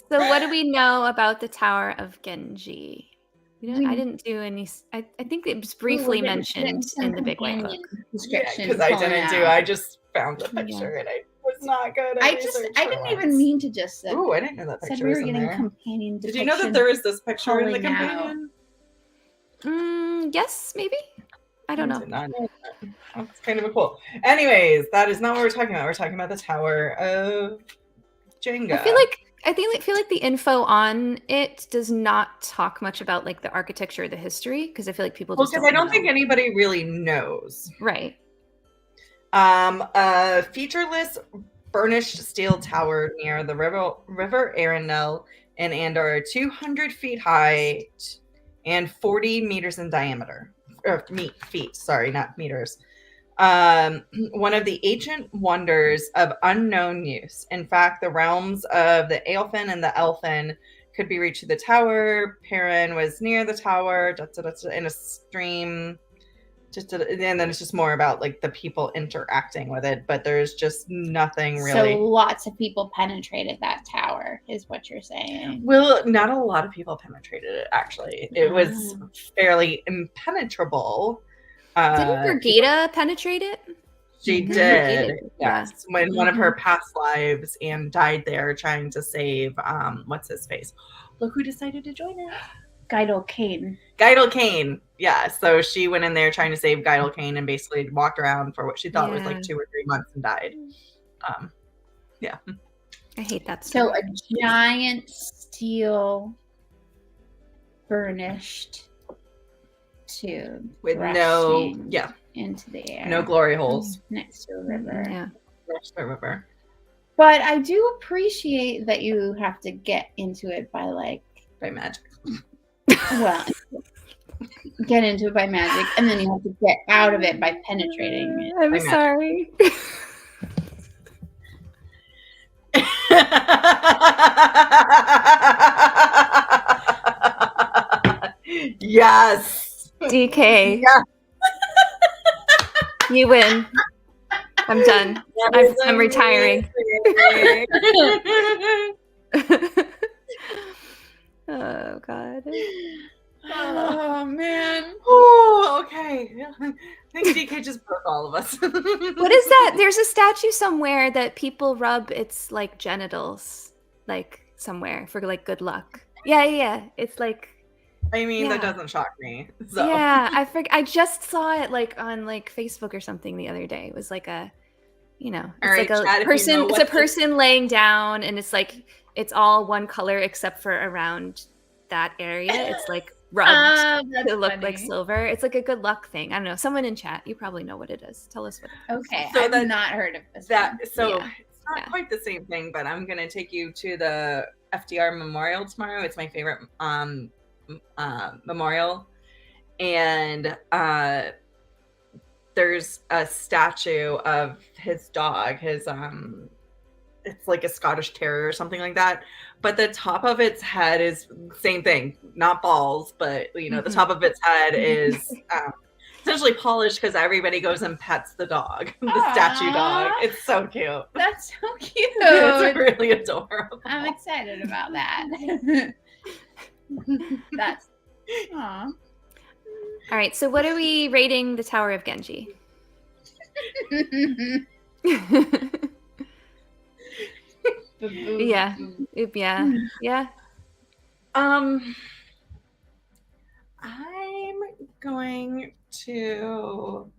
So what do we know about the Tower of Genji? I didn't do any. I think it was briefly mentioned in the Big White Book. Because I didn't do. I just found the picture and I was not good. At I research didn't for even once. mean to just say. Ooh, I didn't know that Said picture we was were in getting there. companion. Did you know that there is this picture in the pulling out. companion? Yes, maybe. I don't know. Did not know that. Oh, it's kind of a cool. Anyways, that is not what we're talking about. We're talking about the Tower of Jenga. I feel like the info on it does not talk much about like the architecture or the history because I feel like people just because I don't know. think anybody really knows. Right. A featureless burnished steel tower near the river Arundel in Andorra, 200 feet high and 40 meters in diameter. Or feet, sorry, not meters. One of the ancient wonders of unknown use. In fact, the realms of the Aelfin and the Elfin could be reached through the tower. Perrin was near the tower in a stream. And then it's just more about like the people interacting with it, but there's just nothing really. So lots of people penetrated that tower, is what you're saying. Well, not a lot of people penetrated it. Actually, it was fairly impenetrable. Didn't Brigida penetrate it? She Mhm. did, Yeah. yes. When one of her past lives and died there trying to save what's his face? Look who decided to join it. Guidal Kane. Guidal Kane. Yeah. So she went in there trying to save Guidal Kane and basically walked around for what she thought was like 2 or 3 months and died. Yeah. I hate that So stuff. a giant steel burnished tube With rushing into the air. no glory holes Next to a river. Yeah. next to the river. But I do appreciate that you have to get into it by By magic. well, get into it by magic, and then you have to get out of it by penetrating it. I'm By sorry. Yes. DK. Yeah. You win. I'm done. I'm retiring. Oh God. Oh man! Oh, okay. I think DK just broke all of us. What is that? There's a statue somewhere that people rub its like genitals, like somewhere for like good luck. Yeah. It's like. I mean, that Yeah. doesn't shock me. So. Yeah, I just saw it like on like Facebook or something the other day. It was like a, it's All right, like a Chad, if you person. know It's what a this- person laying down, and it's like it's all one color except for around that area. It's like rubbed that's to look like funny. silver. It's like a good luck thing. I don't know. Someone in chat, you probably know what it is. Tell us what it is. Okay, So I've not heard of this. That one. so Yeah. it's not Yeah. quite the same thing, but I'm gonna take you to the FDR Memorial tomorrow. It's my favorite memorial, and there's a statue of his dog. His it's like a Scottish Terrier or something like that. But the top of its head is same thing, not balls, but the top of its head is essentially polished because everybody goes and pets the dog, the statue dog. It's so cute. That's so cute. It's really adorable. I'm excited about that. That's aw. All right. So what are we rating the Tower of Genji? Yeah. Yeah. Yeah. I'm going to.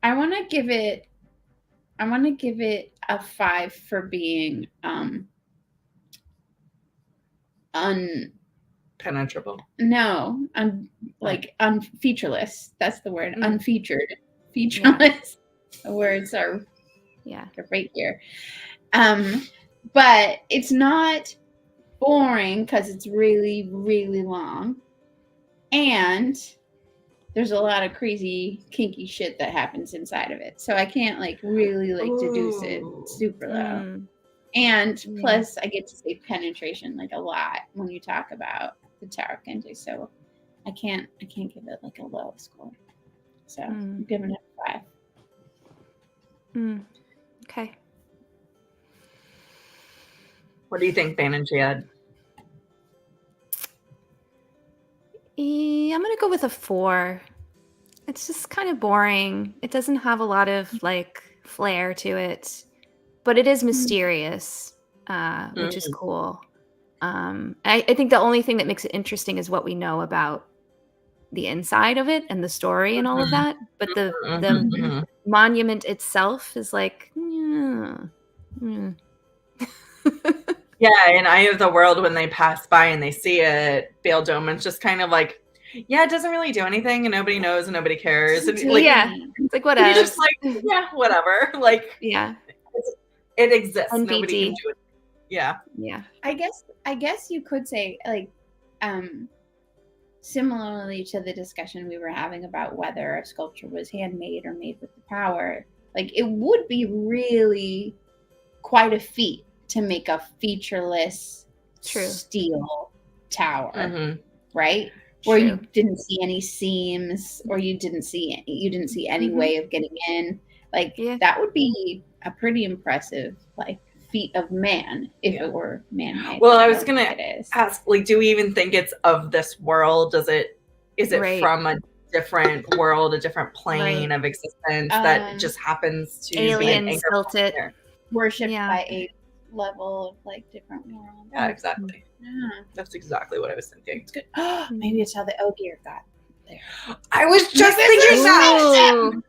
I want to give it a 5 for being Penetrable. unfeatureless. That's the word. Mm. Unfeatured. Featureless. The words are right here. But it's not boring because it's really, really long. And there's a lot of crazy, kinky shit that happens inside of it. So I can't really deduce it super low. Mm. And plus, I get to say penetration a lot when you talk about the Tower of Genji. So I can't give it a low score. So I'm giving it a 5. Okay. What do you think, Bain&Chiad? I'm gonna go with a 4. It's just kind of boring. It doesn't have a lot of flair to it, but it is mysterious, which is cool. I think the only thing that makes it interesting is what we know about the inside of it and the story and all of that. But the monument itself is Yeah, in Eye of the World, when they pass by and they see it, Bale Doman's just kind of it doesn't really do anything, and nobody knows and nobody cares. And, it's whatever. He's just yeah, whatever. Yeah, it exists. NBD. Nobody can do it. Yeah. I guess you could say similarly to the discussion we were having about whether a sculpture was handmade or made with the power. It would be really quite a feat to make a featureless steel tower, right? Where you didn't see any seams, or you didn't see any way of getting in. That would be a pretty impressive feat of man if it were man-made. Well, I was gonna ask, do we even think it's of this world? Is it from a different world, a different plane of existence that just happens to aliens built it, worshipped by a level of different world? Yeah, exactly. Yeah, that's exactly what I was thinking. It's good. Maybe it's how the Ogier got there. I was just thinking that.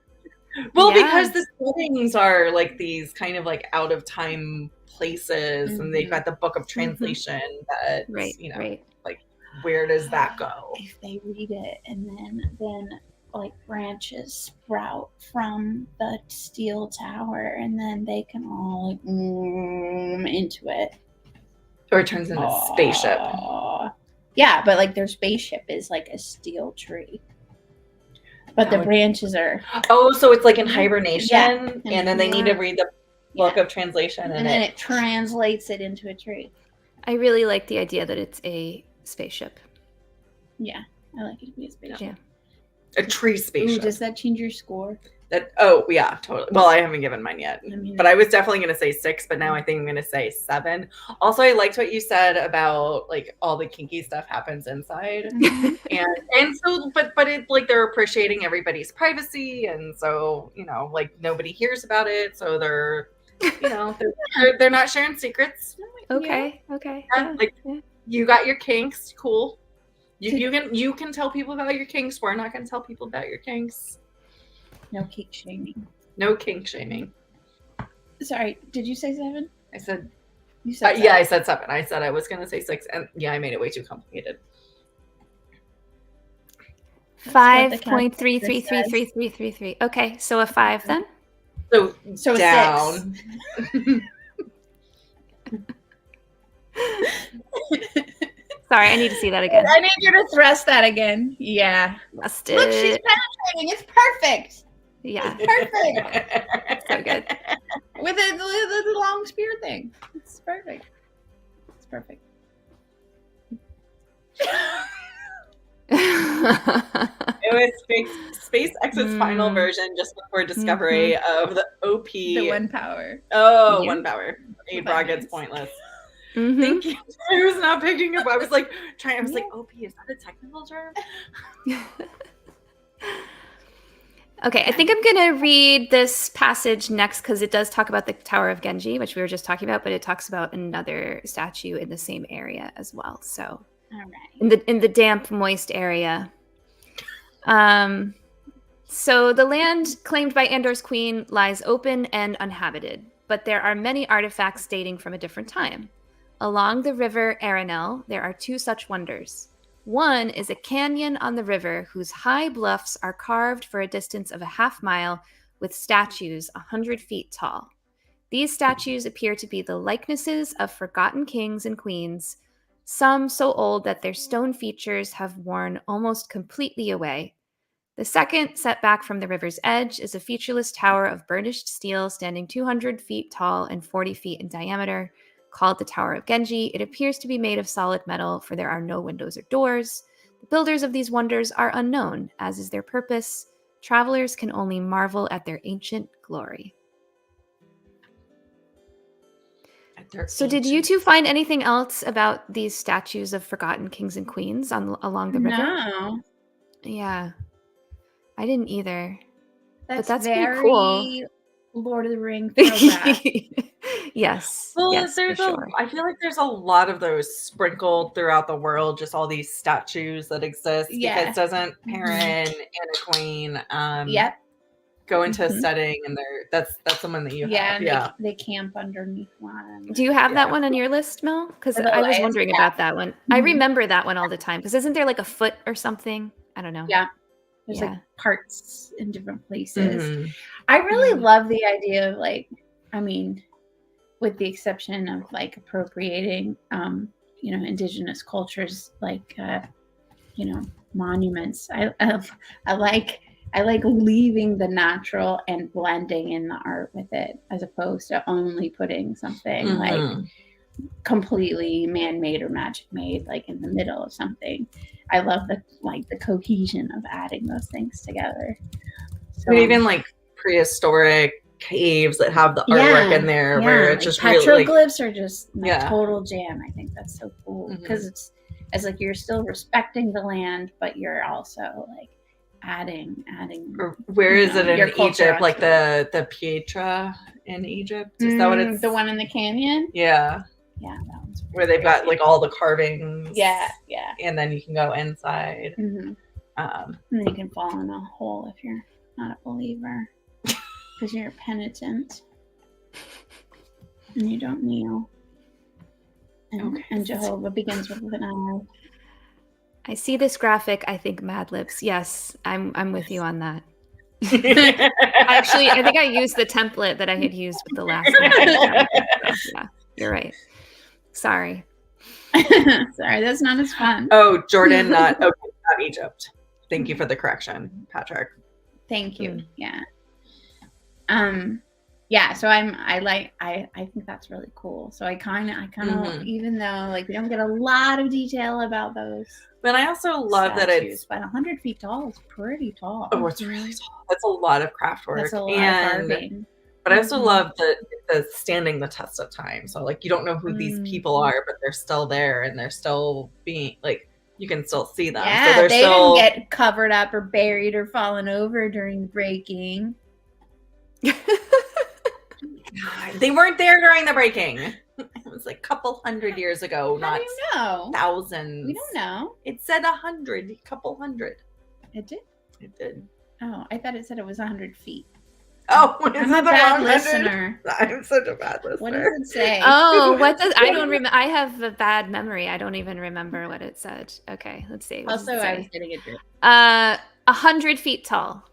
Well, Yeah. because the settings are these kind of out of time places, and they've got the book of translation that where does that go? If they read it and then branches sprout from the steel tower, and then they can all into it, or it turns into a spaceship. Yeah, but their spaceship is a steel tree. But the branches are... Oh, so it's in hibernation, and then they need to read the book of translation. And then it translates it into a tree. I really like the idea that it's a spaceship. Yeah, I like it to be a spaceship. Yeah. A tree spaceship. Ooh, does that change your score? Yeah, totally. Well, I haven't given mine yet. But I was definitely going to say 6, but now I think I'm going to say 7. Also, I liked what you said about all the kinky stuff happens inside. and so but it they're appreciating everybody's privacy, and so, nobody hears about it, so they're they're not sharing secrets. Okay. Yeah, you got your kinks, cool. You can tell people about your kinks. We're not going to tell people about your kinks. No kink shaming. No kink shaming. Sorry, did you say 7? I said You said Yeah, I said 7. I said I was going to say 6, and yeah, I made it way too complicated. 5.333333. Okay, so a 5 then? So down. Sorry, I need to see that again. I need you to thrust that again. Yeah. Thrust Look, she's it. penetrating. It's perfect. Yeah, Perfect. so good. With the long spear thing. It's perfect. It's perfect. It was SpaceX's final version just before discovery of the OP. The 1 power. Oh, Yeah. 1 power. A bra gets pointless. Mhm. Thank you. I was not picking up. I was like trying. I was like, OP, is that a technical term? Okay, I think I'm going to read this passage next because it does talk about the Tower of Genji, which we were just talking about, but it talks about another statue in the same area as well. So, All right. in the damp, moist area. So the land claimed by Andor's queen lies open and uninhabited, but there are many artifacts dating from a different time. Along the river Arenel, there are 2 such wonders. One is a canyon on the river whose high bluffs are carved for a distance of a half mile with statues 100 feet tall. These statues appear to be the likenesses of forgotten kings and queens, some so old that their stone features have worn almost completely away. The second, set back from the river's edge, is a featureless tower of burnished steel standing 200 feet tall and 40 feet in diameter, called the Tower of Genji. It appears to be made of solid metal, for there are no windows or doors. The builders of these wonders are unknown, as is their purpose. Travelers can only marvel at their ancient glory. So did you two find anything else about these statues of forgotten kings and queens along the river? No. Yeah. I didn't either. That's pretty very cool. Lord of the Rings throwback. Yes. Well, yes, for sure. I feel like there's a lot of those sprinkled throughout the world, just all these statues that exist. Yeah. Because doesn't Perrin and a queen Yep. go into a setting and that's someone that you have. Yeah. They camp underneath one. Do you have that one on your list, Mel? Because I was wondering about that one. I remember that one all the time. Because isn't there like a foot or something? I don't know. Yeah. There's like parts in different places. I really love the idea of like, I mean, with the exception of like appropriating, indigenous cultures, like, monuments. I like leaving the natural and blending in the art with it, as opposed to only putting something like completely man-made or magic made like in the middle of something. I love the cohesion of adding those things together. So, even like prehistoric caves that have the artwork in there where it's just petroglyphs are just my total jam. I think that's so cool because it's like you're still respecting the land, but you're also like adding. Where is it in Egypt? Like the Pietra in Egypt? Is that what it's? The one in the canyon? Yeah. Yeah, that one's where they've got like all the carvings. Yeah. And then you can go inside. And then you can fall in a hole if you're not a believer, because you're a penitent and you don't kneel. And Jehovah begins with an I. I see this graphic. I think Mad Libs. Yes, I'm with you on that. Actually, I think I used the template that I had used with the last one. So, yeah, you're right. Sorry, that's not as fun. Oh, Jordan, not Egypt. Thank you for the correction, Patrick. Thank you. Yeah. Yeah. So I think that's really cool. So I kind of, even though like we don't get a lot of detail about those, but I also love statues, that it's 100 feet tall is pretty tall. Oh, it's really tall. That's a lot of craft work. That's a lot of carving. But I also love the standing the test of time. So like you don't know who these people are, but they're still there and they're still being like you can still see them. Yeah, so they didn't get covered up or buried or fallen over during the breaking. They weren't there during the breaking. It was like a couple hundred years ago, How do you know? Thousands. We don't know. It said 100, couple hundred. It did? It did. Oh, I thought it said it was 100 feet. Oh, is I'm that a the bad wrong 100? listener. I'm such a bad listener. What does it say? Oh, what does I don't remember? I have a bad memory. I don't even remember what it said. Okay, let's see. What does Also, it I was say? getting a drink. 100 feet tall.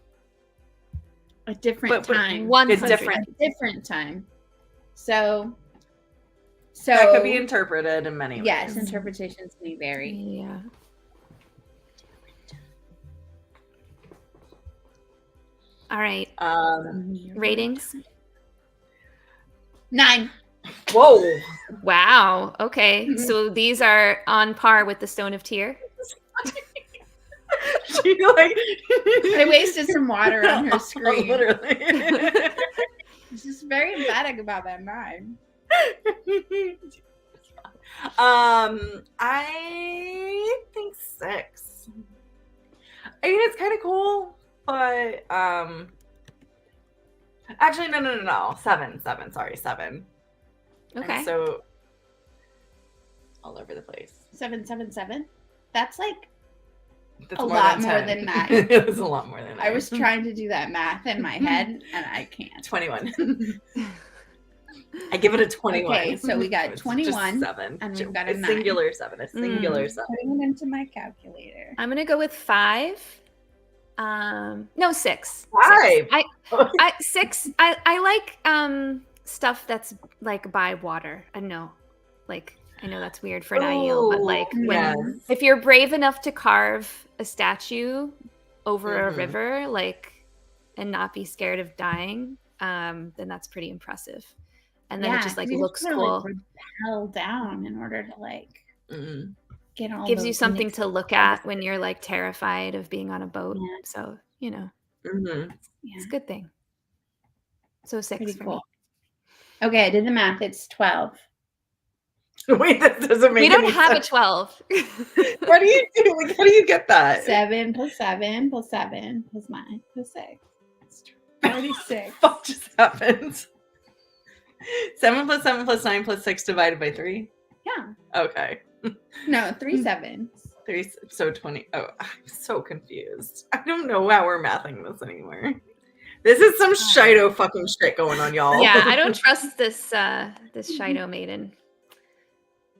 A different time. 100. different. A different time. So That could be interpreted in many ways. yes, interpretations may vary. Yeah. All right. Ratings. 9. Whoa. Wow. Okay. So these are on par with the Stone of Tyr. She like I wasted some water on her screen. Literally. She's just very emphatic about that 9. I think 6. I mean, it's kind of cool, but actually, no. 7. Sorry, 7. Okay. I'm so all over the place. 777. That's like That's a lot more 10. than that. It's a lot more than that. I was trying to do that math in my head and I can't. 21. I give it a 21. Okay, so we got It's 21, just 7. and we've got a 9. singular 7. A singular 7. Putting it into my calculator. I'm gonna go with 5. No, 6. 5. Six. I like stuff that's like by water. I know, like I know that's weird for an Aiel, but like when if you're brave enough to carve a statue over a river, like and not be scared of dying, then that's pretty impressive. And then it just like looks cool. Like, rappel down in order to like get all. Gives you something to look at when you're like terrified of being on a boat. Yeah. So you know, it's a good thing. So 6 Pretty for cool. me. Okay, I did the math. It's 12. Wait, that doesn't make We don't any have sense. a 12. What do you do? Like, how do you get that? 7 plus 7 plus 7 plus 9 plus 6. It's 26. What just happened? 7 plus 7 plus 9 plus 6 divided by 3? Yeah. Okay. No, 3 7s. 3, so 20. Oh, I'm so confused. I don't know how we're mathing this anymore. This is some Shido fucking shit going on, y'all. Yeah, I don't trust this this Shido maiden.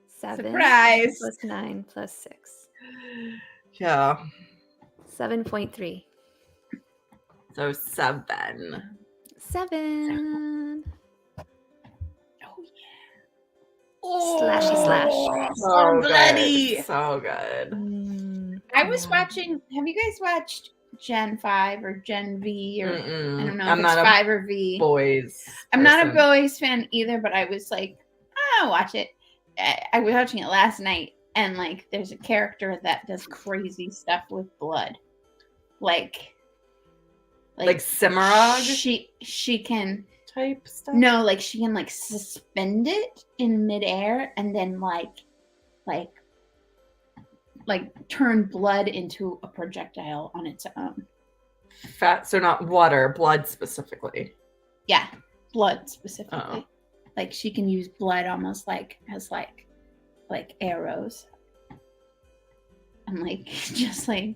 7 Surprise. plus 9 plus 6. Yeah. 7.3. So 7. 7. Oh, Slashy slash. So bloody. Good. So good. I was watching. Have you guys watched Gen 5 or Gen V? Or I don't know if it's 5 or V. Boys. I'm not a boys fan either, but I was like, I'll watch it. I was watching it last night, and like, there's a character that does crazy stuff with blood, like Cimarron She can type stuff. no, like she can like suspend it in midair and then like turn blood into a projectile on its own. Fat, so not water, blood specifically. Yeah, blood specifically. Oh. Like she can use blood almost like as like arrows, and like just like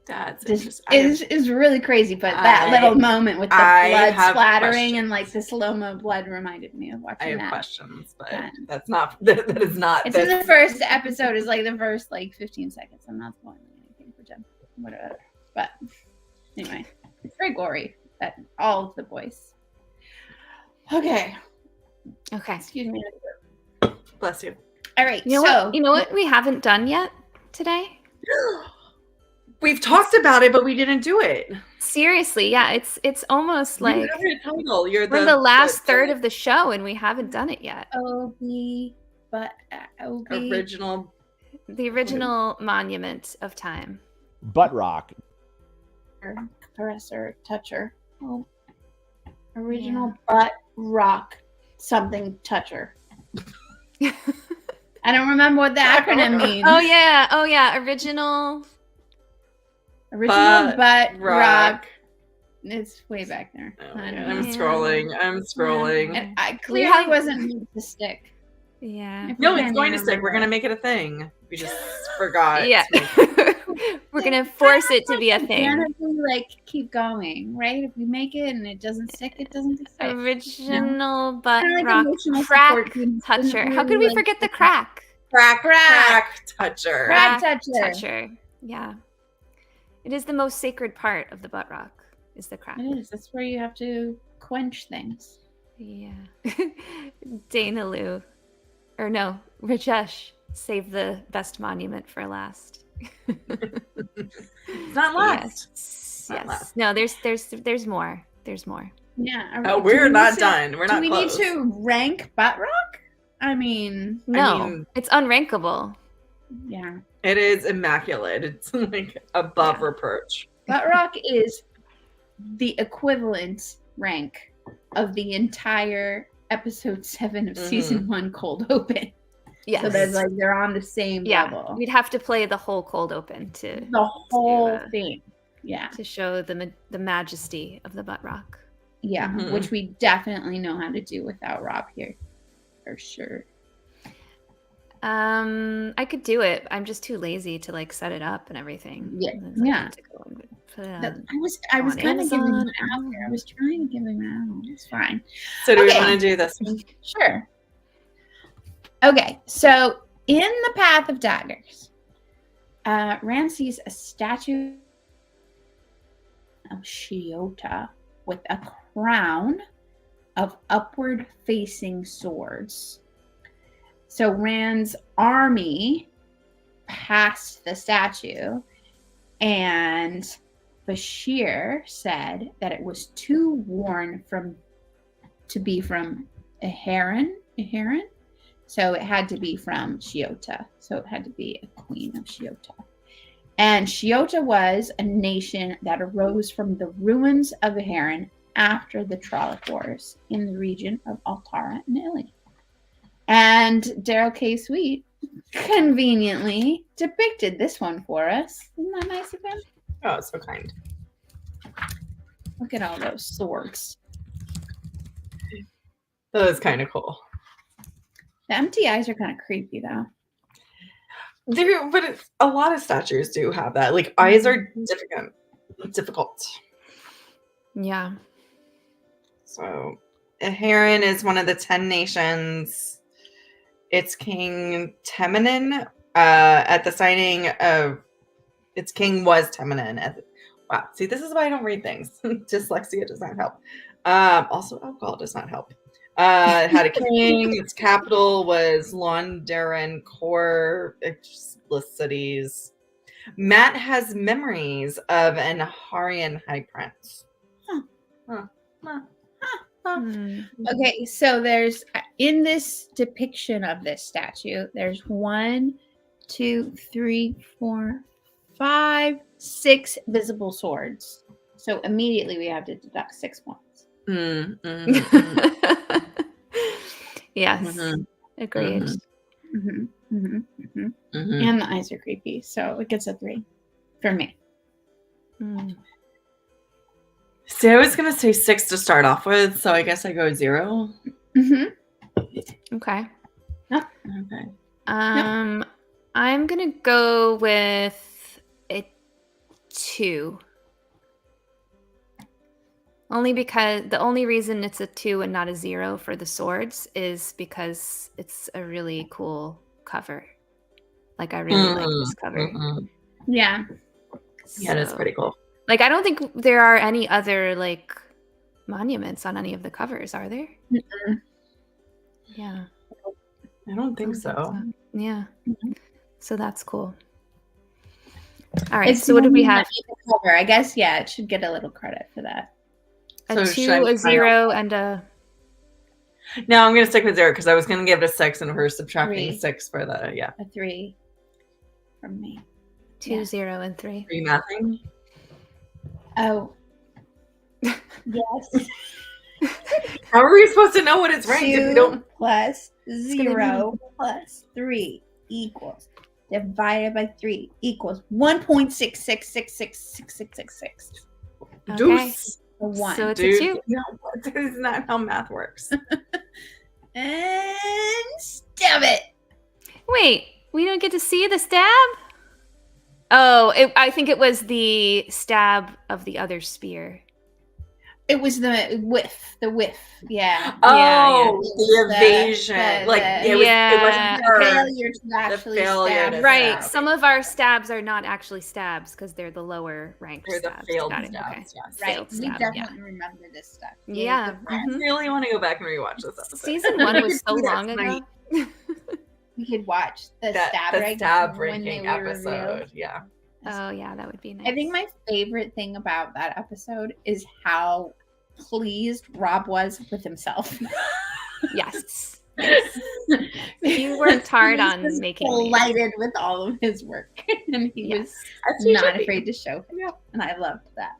That's this interesting. is really crazy. But that little moment with the blood splattering and like the slow-mo blood reminded me of watching I have that. questions, but that's not. That is not. It's in the first episode. Is like the first like 15 seconds. I'm not spoiling anything for Jen, whatever. But anyway, it's very gory. That all of the boys. Okay. Okay. Excuse me. Bless you. All right. You know what we haven't done yet today? We've talked about it, but we didn't do it. Seriously, yeah. It's almost like You have your title. You're we're the last third of the show and we haven't done it yet. original. The original monument of time. Butt rock. Caresser, toucher. Oh. Original butt rock something toucher. I don't remember what the acronym means. Oh yeah. Original butt rock. It's way back there. Oh, I'm scrolling. And I clearly wasn't meant to stick. Yeah. No, it's going to stick. We're going to make it a thing. We just forgot. Yeah. We're gonna force it to be a thing. If we like keep going, right? If we make it and it doesn't stick, it doesn't stick. Original butt Kinda like rock emotional crack support teams toucher. didn't How could really, we forget the crack? Crack toucher. Crack toucher. Yeah. It is the most sacred part of the butt rock, is the crack. It is. That's where you have to quench things. Yeah. Dana Lou. Or no, Rajesh saved the best monument for last. It's not last. Yes. Not Yes. last. No, there's more. There's more. Yeah. Oh, we're not done. We're not Do we close. need to rank butt rock? I mean, No, it's unrankable. yeah. It is immaculate. It's like above reproach. Butt rock is the equivalent rank of the entire episode 7 of season 1 cold open. Yes. So there's like they're on the same level. We'd have to play the whole cold open to The whole thing. Yeah. to show the majesty of the butt rock. Yeah. Mhm. Which we definitely know how to do without Rob here. For sure. I could do it. I'm just too lazy to like set it up and everything. Yeah. And then I Yeah. have to go and put it That- on. I was on kind of giving him Amazon. out there. I was trying to give him out. It's fine. So do we Okay. want to do this one? Sure. Okay, so in the Path of Daggers, Rand sees a statue of Shiota with a crown of upward-facing swords. So Rand's army passed the statue, and Bashir said that it was too worn to be from a heron. So it had to be from Shiota. So it had to be a queen of Shiota. And Shiota was a nation that arose from the ruins of a heron after the Trolloc Wars in the region of Altara and Illy. And Daryl K. Sweet conveniently depicted this one for us. Isn't that nice of him? Oh, it's so kind. Look at all those swords. That was kind of cool. The empty eyes are kind of creepy, though. But a lot of statues do have that. Like eyes are difficult. Yeah. So a heron is one of the 10 nations. Its king Teminin at the signing of its king was Teminin. Wow. See, this is why I don't read things. Dyslexia does not help. Also, alcohol does not help. It had a king. Its capital was Londaran Core Explicities. Matt has memories of an Aharian high prince. Okay, so there's in this depiction of this statue, there's 1, 2, 3, 4, 5, 6 visible swords. So immediately we have to deduct 6 points. Yes. Mhm. Agreed. And the eyes are creepy, so it gets a 3 for me. Mm. See, I was gonna say 6 to start off with, so I guess I go 0. Okay. Okay. I'm gonna go with a 2. Only because the only reason it's a 2 and not a 0 for the swords is because it's a really cool cover. Like I really like this cover. Yeah. Yeah, that's So- pretty cool. Like I don't think there are any other like monuments on any of the covers, are there? Yeah. I don't think so. Yeah. So that's cool. All right. It's So what do we the have? cover. I guess, yeah, it should get a little credit for that. A So 2, should I a find 0, and a No, I'm gonna stick with 0 because I was gonna give it a 6 and we're subtracting 3. 6 for the A 3 from me. 2, Yeah. 0, and 3. Are you mathing? Oh. Yes. How are we supposed to know what it's ranked if we 2 don't? plus gonna 0 plus 3 equals divided by 3 equals 1.66666666. Okay. Deuce. A 1. So it's Dude, a 2. no, this is not how math works. And stab it. Wait, we don't get to see the stab? I think it was the stab of the other spear. It was the whiff. Yeah. Oh, Yeah. the evasion. It wasn't her. Failure to actually stab. Right. stab. Some of our stabs are not actually stabs because they're the lower ranked They're the stabs. failed Got it. stabs. Okay. Yes. Right. Failed We stab, definitely remember this stuff. Yeah. I really want to go back and rewatch this episode. Season 1 was so Do that long ago. We could watch the the stab ranking episode. Yeah. Oh yeah, that would be nice. I think my favorite thing about that episode is how pleased Rob was with himself. Yes. He worked hard on making these. Delighted with all of his work, and he was not afraid to show it. And I loved that.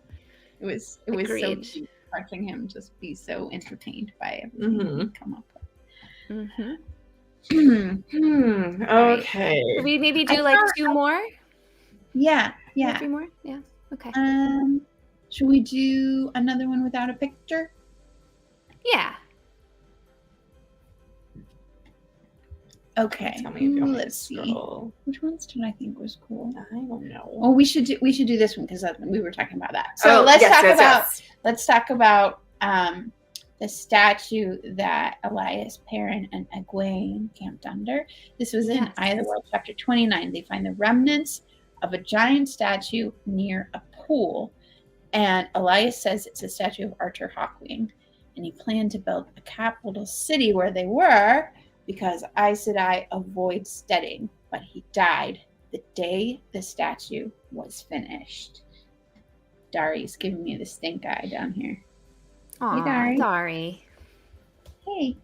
It was so cute watching him just be so entertained by everything he'd come up with. Okay. Should we maybe do like 2 more? Yeah. 3 more? Yeah. Okay. Should we do another one without a picture? Yeah. Okay. Tell me if you want me to Let's see. scroll. Which ones did I think was cool? I don't know. Well, we should do this one because we were talking about that. So let's talk about the statue that Elias, Perrin, and Egwene camped under. This was in Eye of the World, chapter 29. They find the remnants of a giant statue near a pool, and Elias says it's a statue of Arthur Hawkwing, and he planned to build a capital city where they were because Aes Sedai avoids steading, but he died the day the statue was finished. Dari's giving me the stink eye down here. Aw, Dari. Hey.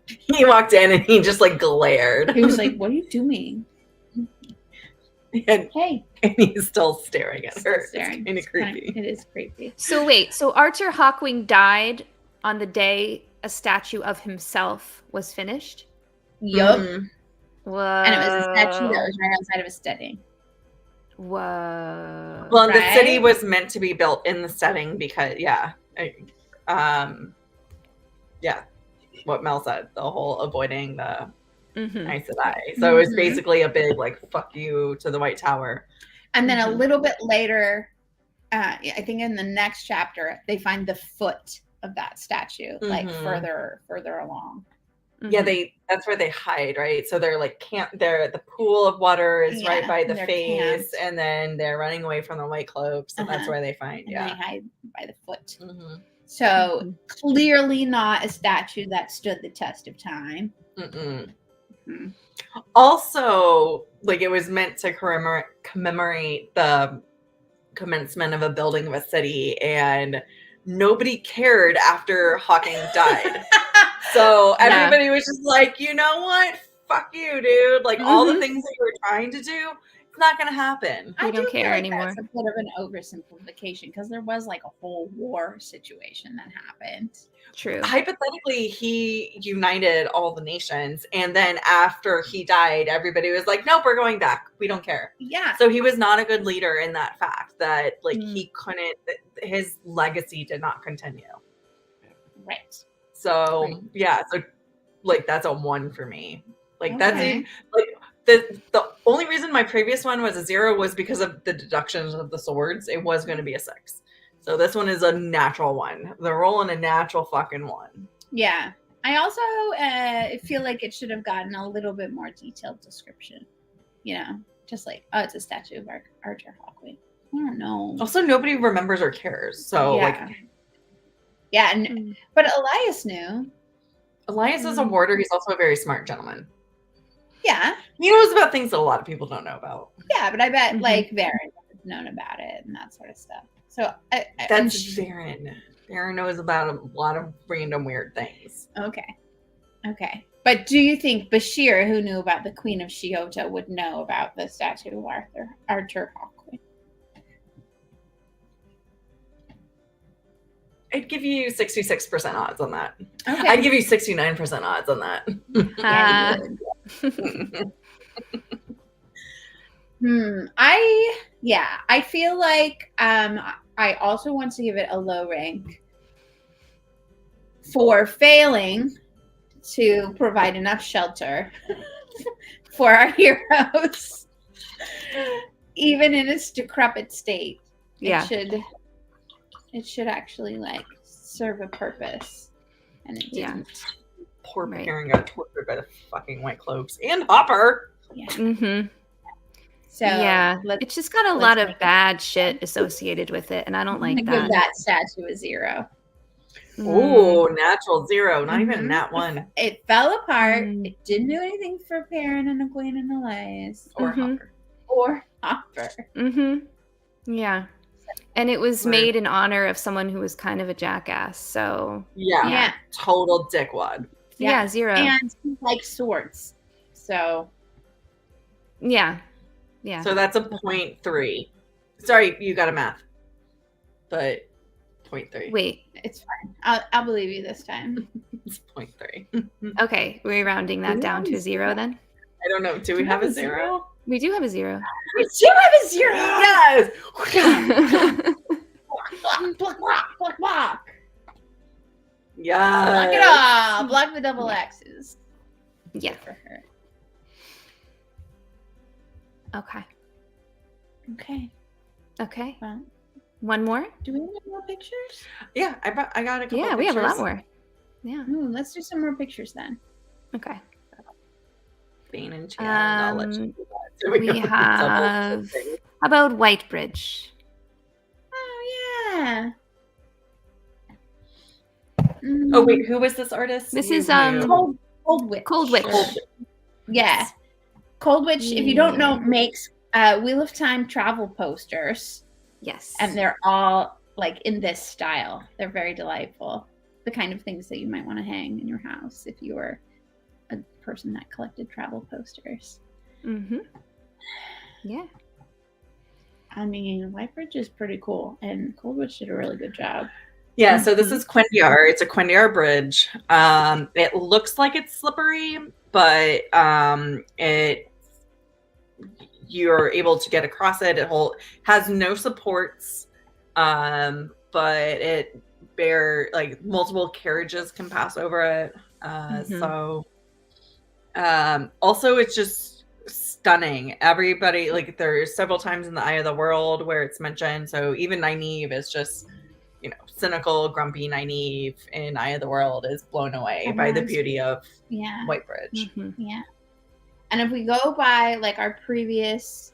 He walked in and he just like glared. He was like, "What are you doing?" And he's still staring at her. Staring. It's kind of creepy. It is creepy. So wait, so Arthur Hawkwing died on the day a statue of himself was finished? Yup. Whoa. And it was a statue that was right outside of his steading. Whoa. Well, the city was meant to be built in the setting because, what Mel said, the whole avoiding the Aes Sedai. So it was basically a big, like, fuck you to the White Tower. And then a little bit later, I think in the next chapter, they find the foot of that statue, like further along. Yeah, that's where they hide, right? So they're like the pool of water is right by the face, and then they're running away from the White Cloaks, and that's where they find. And they hide by the foot. So clearly not a statue that stood the test of time. Also, like, it was meant to commemorate the commencement of a building of a city, and nobody cared after Hawking died. So everybody was just like, you know what? Fuck you, dude. Like, all the things that you were trying to do, it's not going to happen. I don't care anymore. That's a bit of an oversimplification because there was like a whole war situation that happened. True. Hypothetically, he united all the nations, and then after he died, everybody was like, nope, we're going back. We don't care. Yeah. So he was not a good leader in that fact that, like, he couldn't, his legacy did not continue. Right. So, so, like, that's a 1 for me. Like, that's Okay. like, the only reason my previous one was a 0 was because of the deductions of the swords. It was going to be a 6. So this one is a natural 1. They're rolling a natural fucking 1. Yeah. I also feel like it should have gotten a little bit more detailed description. You know, just like, oh, it's a statue of Arthur Hawkwing. I don't know. Also, nobody remembers or cares. So, but Elias knew. Elias is a warder. He's also a very smart gentleman. Yeah. He knows about things that a lot of people don't know about. Yeah, but I bet like Varen would have known about it and that sort of stuff. So that's Varen. Varen knows about a lot of random weird things. Okay. But do you think Bashir, who knew about the Queen of Shiota, would know about the statue of Arthur Hawkwing? I'd give you 66% odds on that. Okay. I'd give you 69% odds on that. I feel like I also want to give it a low rank for failing to provide enough shelter for our heroes. Even in its decrepit state, Yeah. it should actually like serve a purpose, and it Yeah. didn't. Poor Right. Perrin got tortured by the fucking White Cloaks and Hopper. Yeah. Mm-hmm. So Yeah. let's It's just got a let's lot of make it- bad shit associated with it, and I don't like give that. that statue a 0. Mm. Oh, natural 0. Not even Mhm. nat 1. It fell apart. Mm. It didn't do anything for Perrin and Egwene and Elias Or Mhm. Hopper. or Hopper. Mm-hmm. Yeah. And it was Right. made in honor of someone who was kind of a jackass. So Yeah. Yeah. Total dickwad. yeah, 0. And he likes swords. So Yeah. Yeah. So that's a 0.3. Sorry, you got a math. But 0.3. Wait. it's fine. I'll believe you this time. It's 0.3. Okay. We're rounding that We down to a always 0 do. then? I don't know. Do we have a 0? We do have a 0. We do have a 0. Yes! Block, block, block, block, block. Yes. Block it all. Block the double X's. Yeah. For her. Okay. Okay. Okay. Well, One more? do we have more pictures? Yeah, I got a couple Yeah, of we have a lot pictures. more. Yeah. Ooh, let's do some more pictures then. Okay. Bain&Chiad. I'll let you do that. So We can double have. things. How about White Bridge? Oh yeah. Oh wait, who was this artist? This You is, knew. Cold Witch. Cold Witch. Cold- Yeah. Cold Witch, if you don't know, Yeah. makes Wheel of Time travel posters, Yes. and they're all like in this style. They're very delightful. The kind of things that you might want to hang in your house if you were a person that collected travel posters. Mm-hmm. Yeah. I mean, White Bridge is pretty cool, and Cold Witch did a really good job. Yeah, so this is Quendiar. It's a Quendiar bridge. It looks like it's slippery, but you're able to get across it. It has no supports, but it like multiple carriages can pass over it. So also it's just stunning. Everybody, like, there's several times in the Eye of the World where it's mentioned. So even Nynaeve is just, cynical, grumpy Nynaeve in Eye of the World is blown away by the beauty of Yeah. White Bridge. Mhm. Yeah. And if we go by like our previous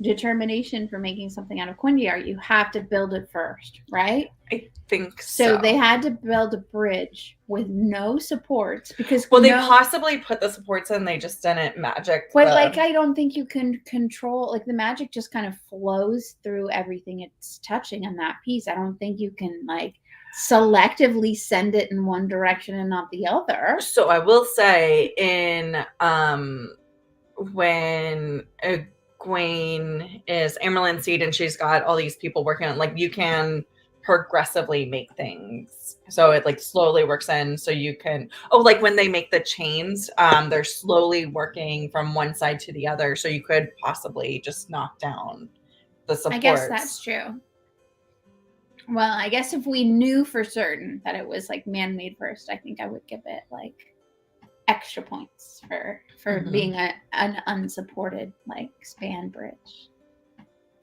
determination for making something out of Quendiar, you have to build it first, right? I think so. So they had to build a bridge with no supports because they possibly put the supports in, they just didn't magic. But like, I don't think you can control, like, the magic just kind of flows through everything it's touching in that piece. I don't think you can like selectively send it in one direction and not the other. So I will say, in when Egwene is Amerlin Seed and she's got all these people working on, like, you can progressively make things, so it like slowly works in, so you can like when they make the chains, they're slowly working from one side to the other, so you could possibly just knock down the supports. I guess that's true. Well, I guess if we knew for certain that it was like man-made first, I think I would give it like extra points for being an unsupported like span bridge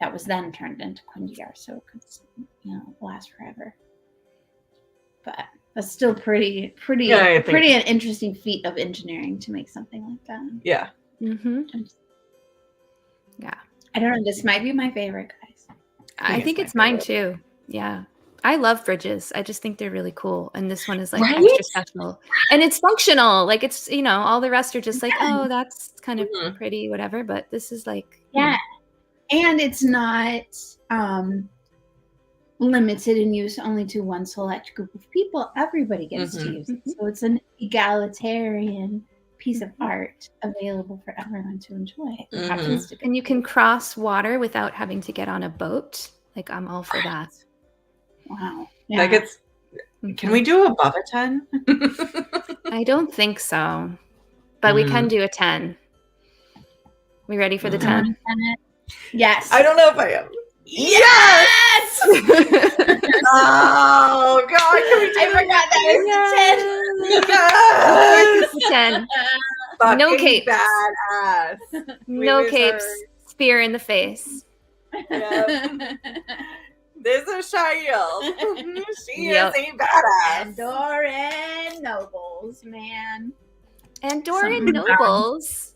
that was then turned into Quendiar, so it could last forever. But that's still pretty an interesting feat of engineering to make something like that. Yeah. Mm-hmm. Yeah. I don't know. This might be my favorite, guys. I think it's mine too. Yeah. I love bridges. I just think they're really cool. And this one is like extra special. And it's functional. Like, it's, all the rest are just like, oh, that's kind of pretty, whatever. But this is like. Yeah. And it's not limited in use only to one select group of people. Everybody gets to use it. So it's an egalitarian piece of art available for everyone to enjoy. And you can cross water without having to get on a boat. Like, I'm all for that. Wow. Yeah. Like, it's. Can we do above a 10? I don't think so. But we can do a 10. We ready for the 10? Yes. I don't know if I am. Yes! Oh, God. Can we do I forgot that was Yes! a 10. Of course it's a 10. fucking No capes. badass. No lose capes. her. Spear in the face. Yep. This is Shail. She Yep. is a badass. Andoran nobles, man. Andoran Something nobles.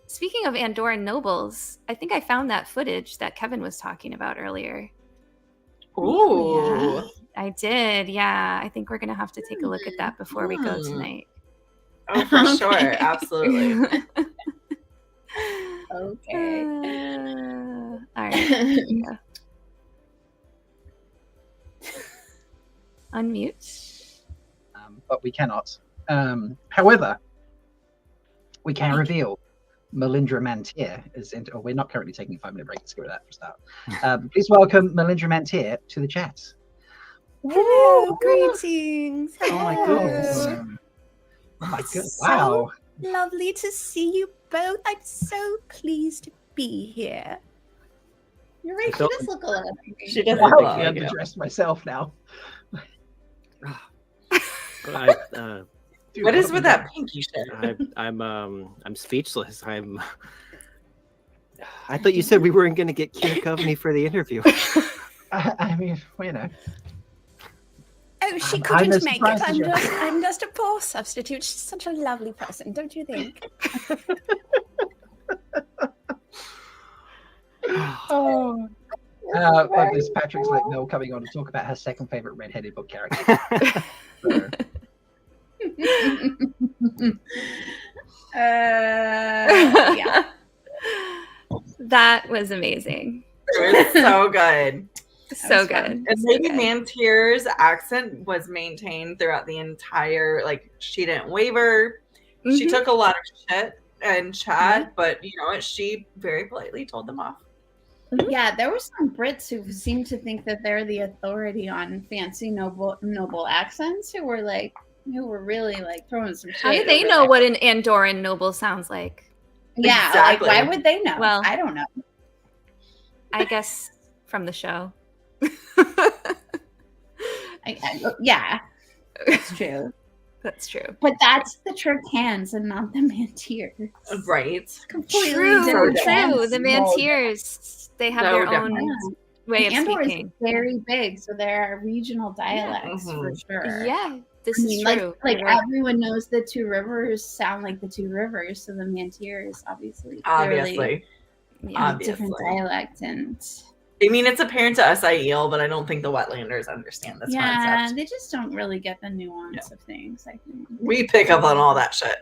Speaking of Andoran nobles, I think I found that footage that Kevin was talking about earlier. Ooh. I did, yeah. I think we're going to have to take a look at that before we go tonight. Oh, for Okay. sure. Absolutely. Okay. All right. Yeah. Unmute. But we cannot. However, we can reveal Melindhra Mantier is into. Oh, we're not currently taking a 5-minute break. Let's go with that for a start. Please welcome Melindhra Mantier to the chat. Hello, greetings. Oh my goodness. Oh my goodness. Wow. Lovely to see you both. I'm so pleased to be here. You're right. She does look a little hungry. She does Wow, look I like it. underdressed myself now. What is with that pinky shit? I'm speechless. I thought you said we weren't going to get Kier Coveney for the interview. I mean, you know. Oh, she I'm couldn't as make it. surprised as you. I'm just a poor substitute. She's such a lovely person, don't you think? Oh. But there's Patrick's Lamelle coming on to talk about her second favorite redheaded book character. So, Yeah. That was amazing. It was so good. So was fun. good. And So Lady good. Mantier's accent was maintained throughout the entire, like, she didn't waver. She Mhm. took a lot of shit and Chad, but you know what? She very politely told them off. Yeah, there were some Brits who seem to think that they're the authority on fancy noble accents who were really like throwing some shade. How do they over know there. what an Andoran noble sounds like? Yeah, Exactly. like why would they know? Well- I don't know. I guess from the show. Yeah, that's true. That's true. But that's the Turkans and not the Mantiers. Right. Completely True, different. true. The No, Mantiers, they have No their different. own way of Andor speaking. is very big, so there are regional dialects for sure. Yeah, this I is mean, true. like You're right. everyone knows the Two Rivers sound like the Two Rivers, so the Mantiers obviously Obviously. clearly Yeah. a different Obviously. dialect, and I mean, it's apparent to us IEL, but I don't think the Wetlanders understand this yeah, concept. they just don't really get the nuance of things. I think. We pick up on all that shit.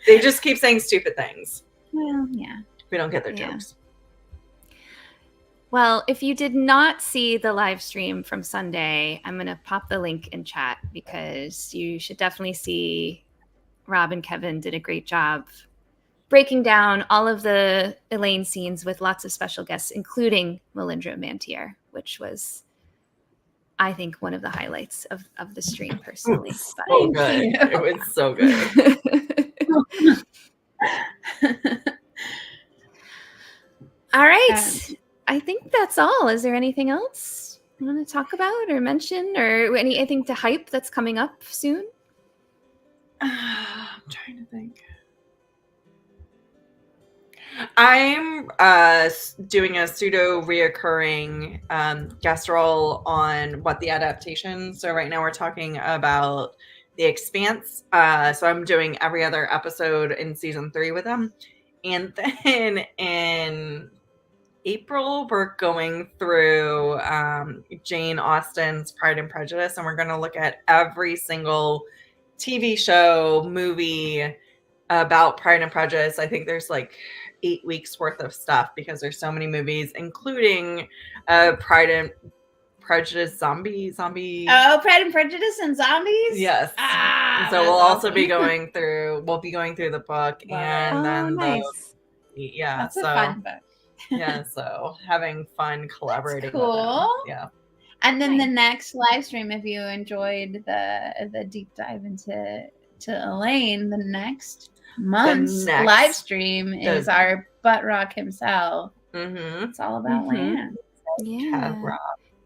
They just keep saying stupid things. Well, yeah. We don't get their Yeah. jokes. Well, if you did not see the live stream from Sunday, I'm going to pop the link in chat because you should definitely see Rob and Kevin did a great job breaking down all of the Elaine scenes with lots of special guests, including Melindhra Mantier, which was, I think, one of the highlights of the stream personally. So good. you. It was so good. All right. I think that's all. Is there anything else you want to talk about or mention or anything to hype that's coming up soon? I'm trying to think. I'm doing a pseudo reoccurring guest role on What the Adaptation. So right now we're talking about The Expanse. So I'm doing every other episode in season 3 with them. And then in April, we're going through Jane Austen's Pride and Prejudice, and we're going to look at every single TV show, movie about Pride and Prejudice. I think there's like 8 weeks worth of stuff because there's so many movies, including Pride and Prejudice zombie. Oh, Pride and Prejudice and zombies. Yes. Ah, So we'll that's also be awesome. going through. We'll be going through the book and then nice. yeah. That's so a fun book. yeah, so having fun collaborating. cool. With them. Yeah. And then the next live stream, if you enjoyed the deep dive into Elaine, the next month's next- live stream is our butt rock himself. Mm-hmm. It's all about Mhm. land. Yeah. Rob.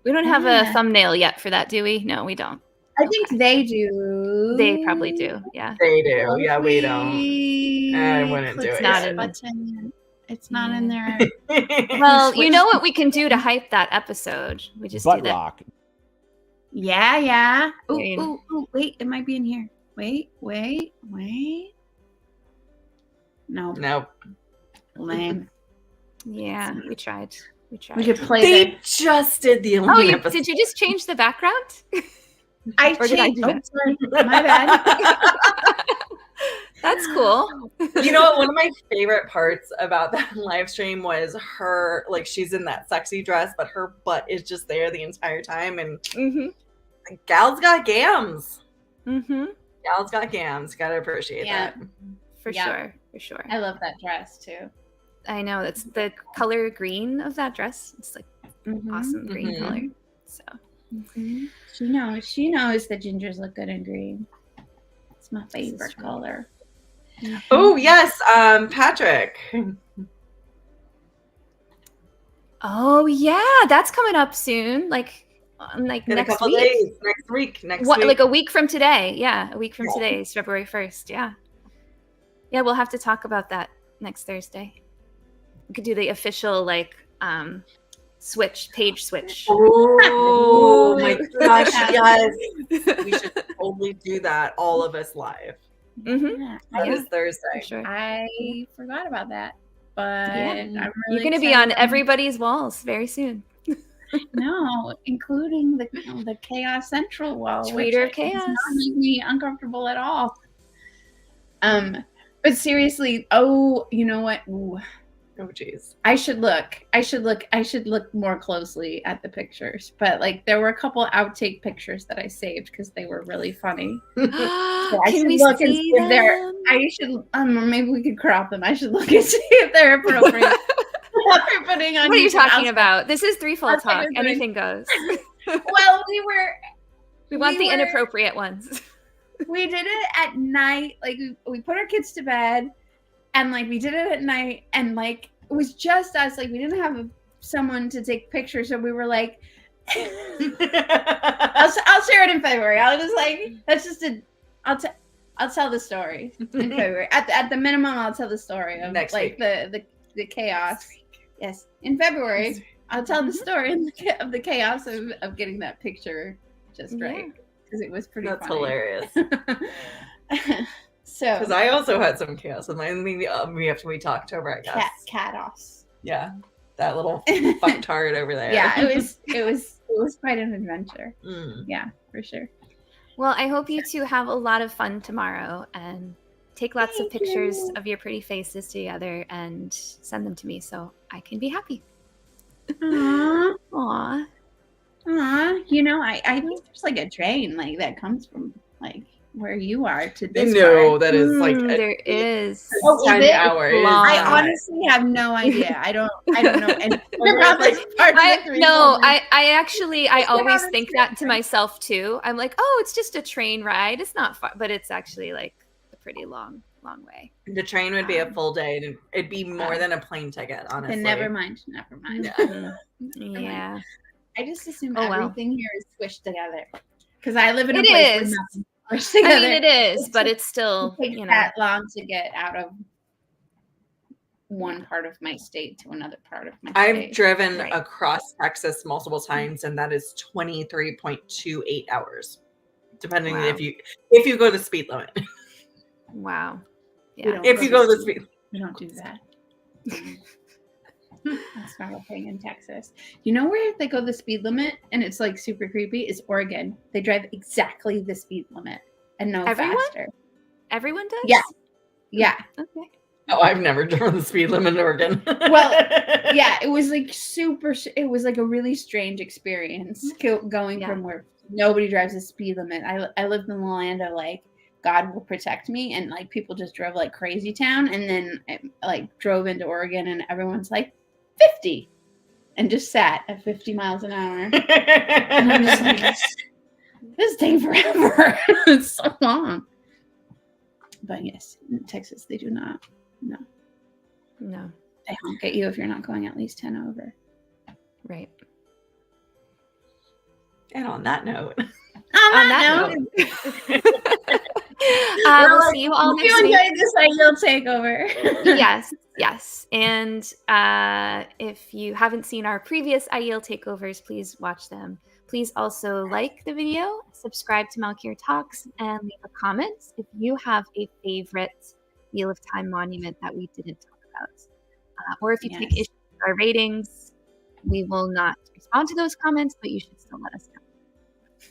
We don't have Yeah. a thumbnail yet for that, do we? No, we don't. I think they do. They probably do. Yeah. They do. Well, Yeah, if we don't. I wouldn't do click it not this in- button, it's not in Yeah. there. Well, you know what we can do to hype that episode? We just do Butt that. rock. Yeah. There you go. Ooh, wait, it might be in here. Wait. No, Nope. lame. Yeah, we tried. We could play They the. just did the Oh, Elaine episode. did you just change the background? I Or did I changed. do Oh, that? sorry, my bad. That's cool. You know what? One of my favorite parts about that live stream was her, like, she's in that sexy dress, but her butt is just there the entire time. And Mm-hmm. gal's got gams. Mm-hmm. Gal's got gams. Gotta appreciate Yeah. that. For Yeah. sure. For sure. I love that dress too. I know. That's the color green of that dress. It's like Mhm. awesome green Mhm. color. So Mhm. She knows that gingers look good in green. It's my favorite true. color. Oh, yes. Patrick. oh yeah, that's coming up soon. Like In next a couple week. days. Next week. Like a week from today. Yeah, a week from today is February 1st. Yeah. Yeah, we'll have to talk about that next Thursday. We could do the official page switch. Oh my gosh, yes. We should totally do that, all of us live. Mm-hmm. Yeah, That Yeah. is Thursday. For sure. I forgot about that, but Yeah. I'm really You're going to be on everybody's walls very soon. No, including the Chaos Central wall. Tweeter of which does Chaos. not make me uncomfortable at all. But seriously, oh, you know what? Ooh, Oh, jeez. I should look more closely at the pictures. But like, there were a couple outtake pictures that I saved because they were really funny. So I Can should we look and see see if they're. them? I should. Maybe we could crop them. I should look and see if they're appropriate. What they're putting on. What are you YouTube. talking about? This is threefold I'll tell talk. you what. Anything goes. Well, We want We the were- inappropriate ones. we did it at night. Like we put our kids to bed, and like we did it at night, and like it was just us. Like we didn't have someone to take pictures, so we were like, I'll share it in February. I'll just like that's just a. I'll tell the story in February. At the minimum, I'll tell the story of Next like week. the chaos. Yes, in February, I'll tell the story of the chaos of getting that picture just right because it was pretty. That's funny. hilarious. So Because I also had some chaos with mine. We talked over, I guess. cat-os. Yeah. That little fucktard over there. Yeah, it was quite an adventure. Mm. Yeah, for sure. Well, I hope you two have a lot of fun tomorrow and take lots of Thank pictures you. of your pretty faces together and send them to me so I can be happy. Aww. Aw. Aw. You know, I think there's like a train like that comes from like where you are to I this know part. that is like there is. Oh, is 10 it? hours. Long. I honestly have no idea. I don't know. And about like, this part of the I always on think a that to myself too. I'm like, oh, it's just a train ride. It's not far, but it's actually like a pretty long way. the train would be a full day. And it'd be more than a plane ticket, honestly. Then never mind. Yeah. Yeah. I just assume Oh, well. everything here is squished together because I live in a It place is. where nothing's squished I together. mean, it is, but it's still, It takes you know. that long to get out of one part of my state to another part of my I've state. driven Right. across Texas multiple times, and that is 23.28 hours, depending Wow. if you go the speed limit. Wow. We Yeah. don't If you go the speed. We don't do that. That's not a thing in Texas. You know where they go the speed limit and it's like super creepy? Is Oregon. They drive exactly the speed limit and no Everyone? faster. Everyone does? Yeah. Yeah. Okay. Oh, I've never driven the speed limit in Oregon. Well, yeah, it was like it was like a really strange experience going Yeah. from where nobody drives the speed limit. I lived in the land of like God will protect me, and like people just drove like crazy town, and then I, like drove into Oregon and everyone's like 50 and just sat at 50 miles an hour. And I'm just like, this is taking forever. It's so long. But yes, in Texas they do not. No. No. They honk at you if you're not going at least 10 over. Right. And on that note, On that note, we'll see you all Hope next you week. enjoyed this ideal takeover. Yes. And if you haven't seen our previous IEL takeovers, please watch them. Please also like the video, subscribe to Malkier Talks, and leave a comment if you have a favorite Wheel of Time monument that we didn't talk about. Or if you take issue with our ratings, we will not respond to those comments, but you should still let us know.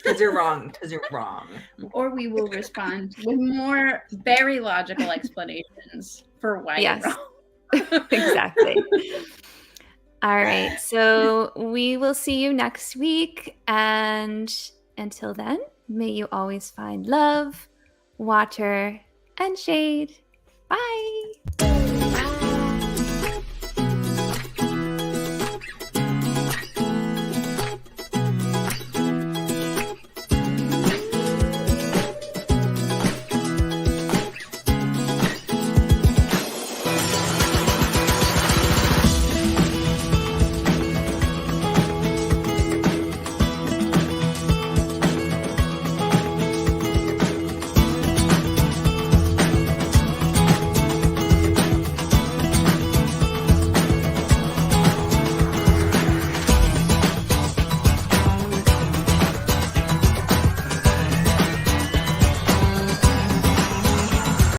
Because you're wrong. Or we will respond with more very logical explanations for why you're wrong. Exactly. All right. So we will see you next week. And until then, may you always find love, water, and shade. Bye.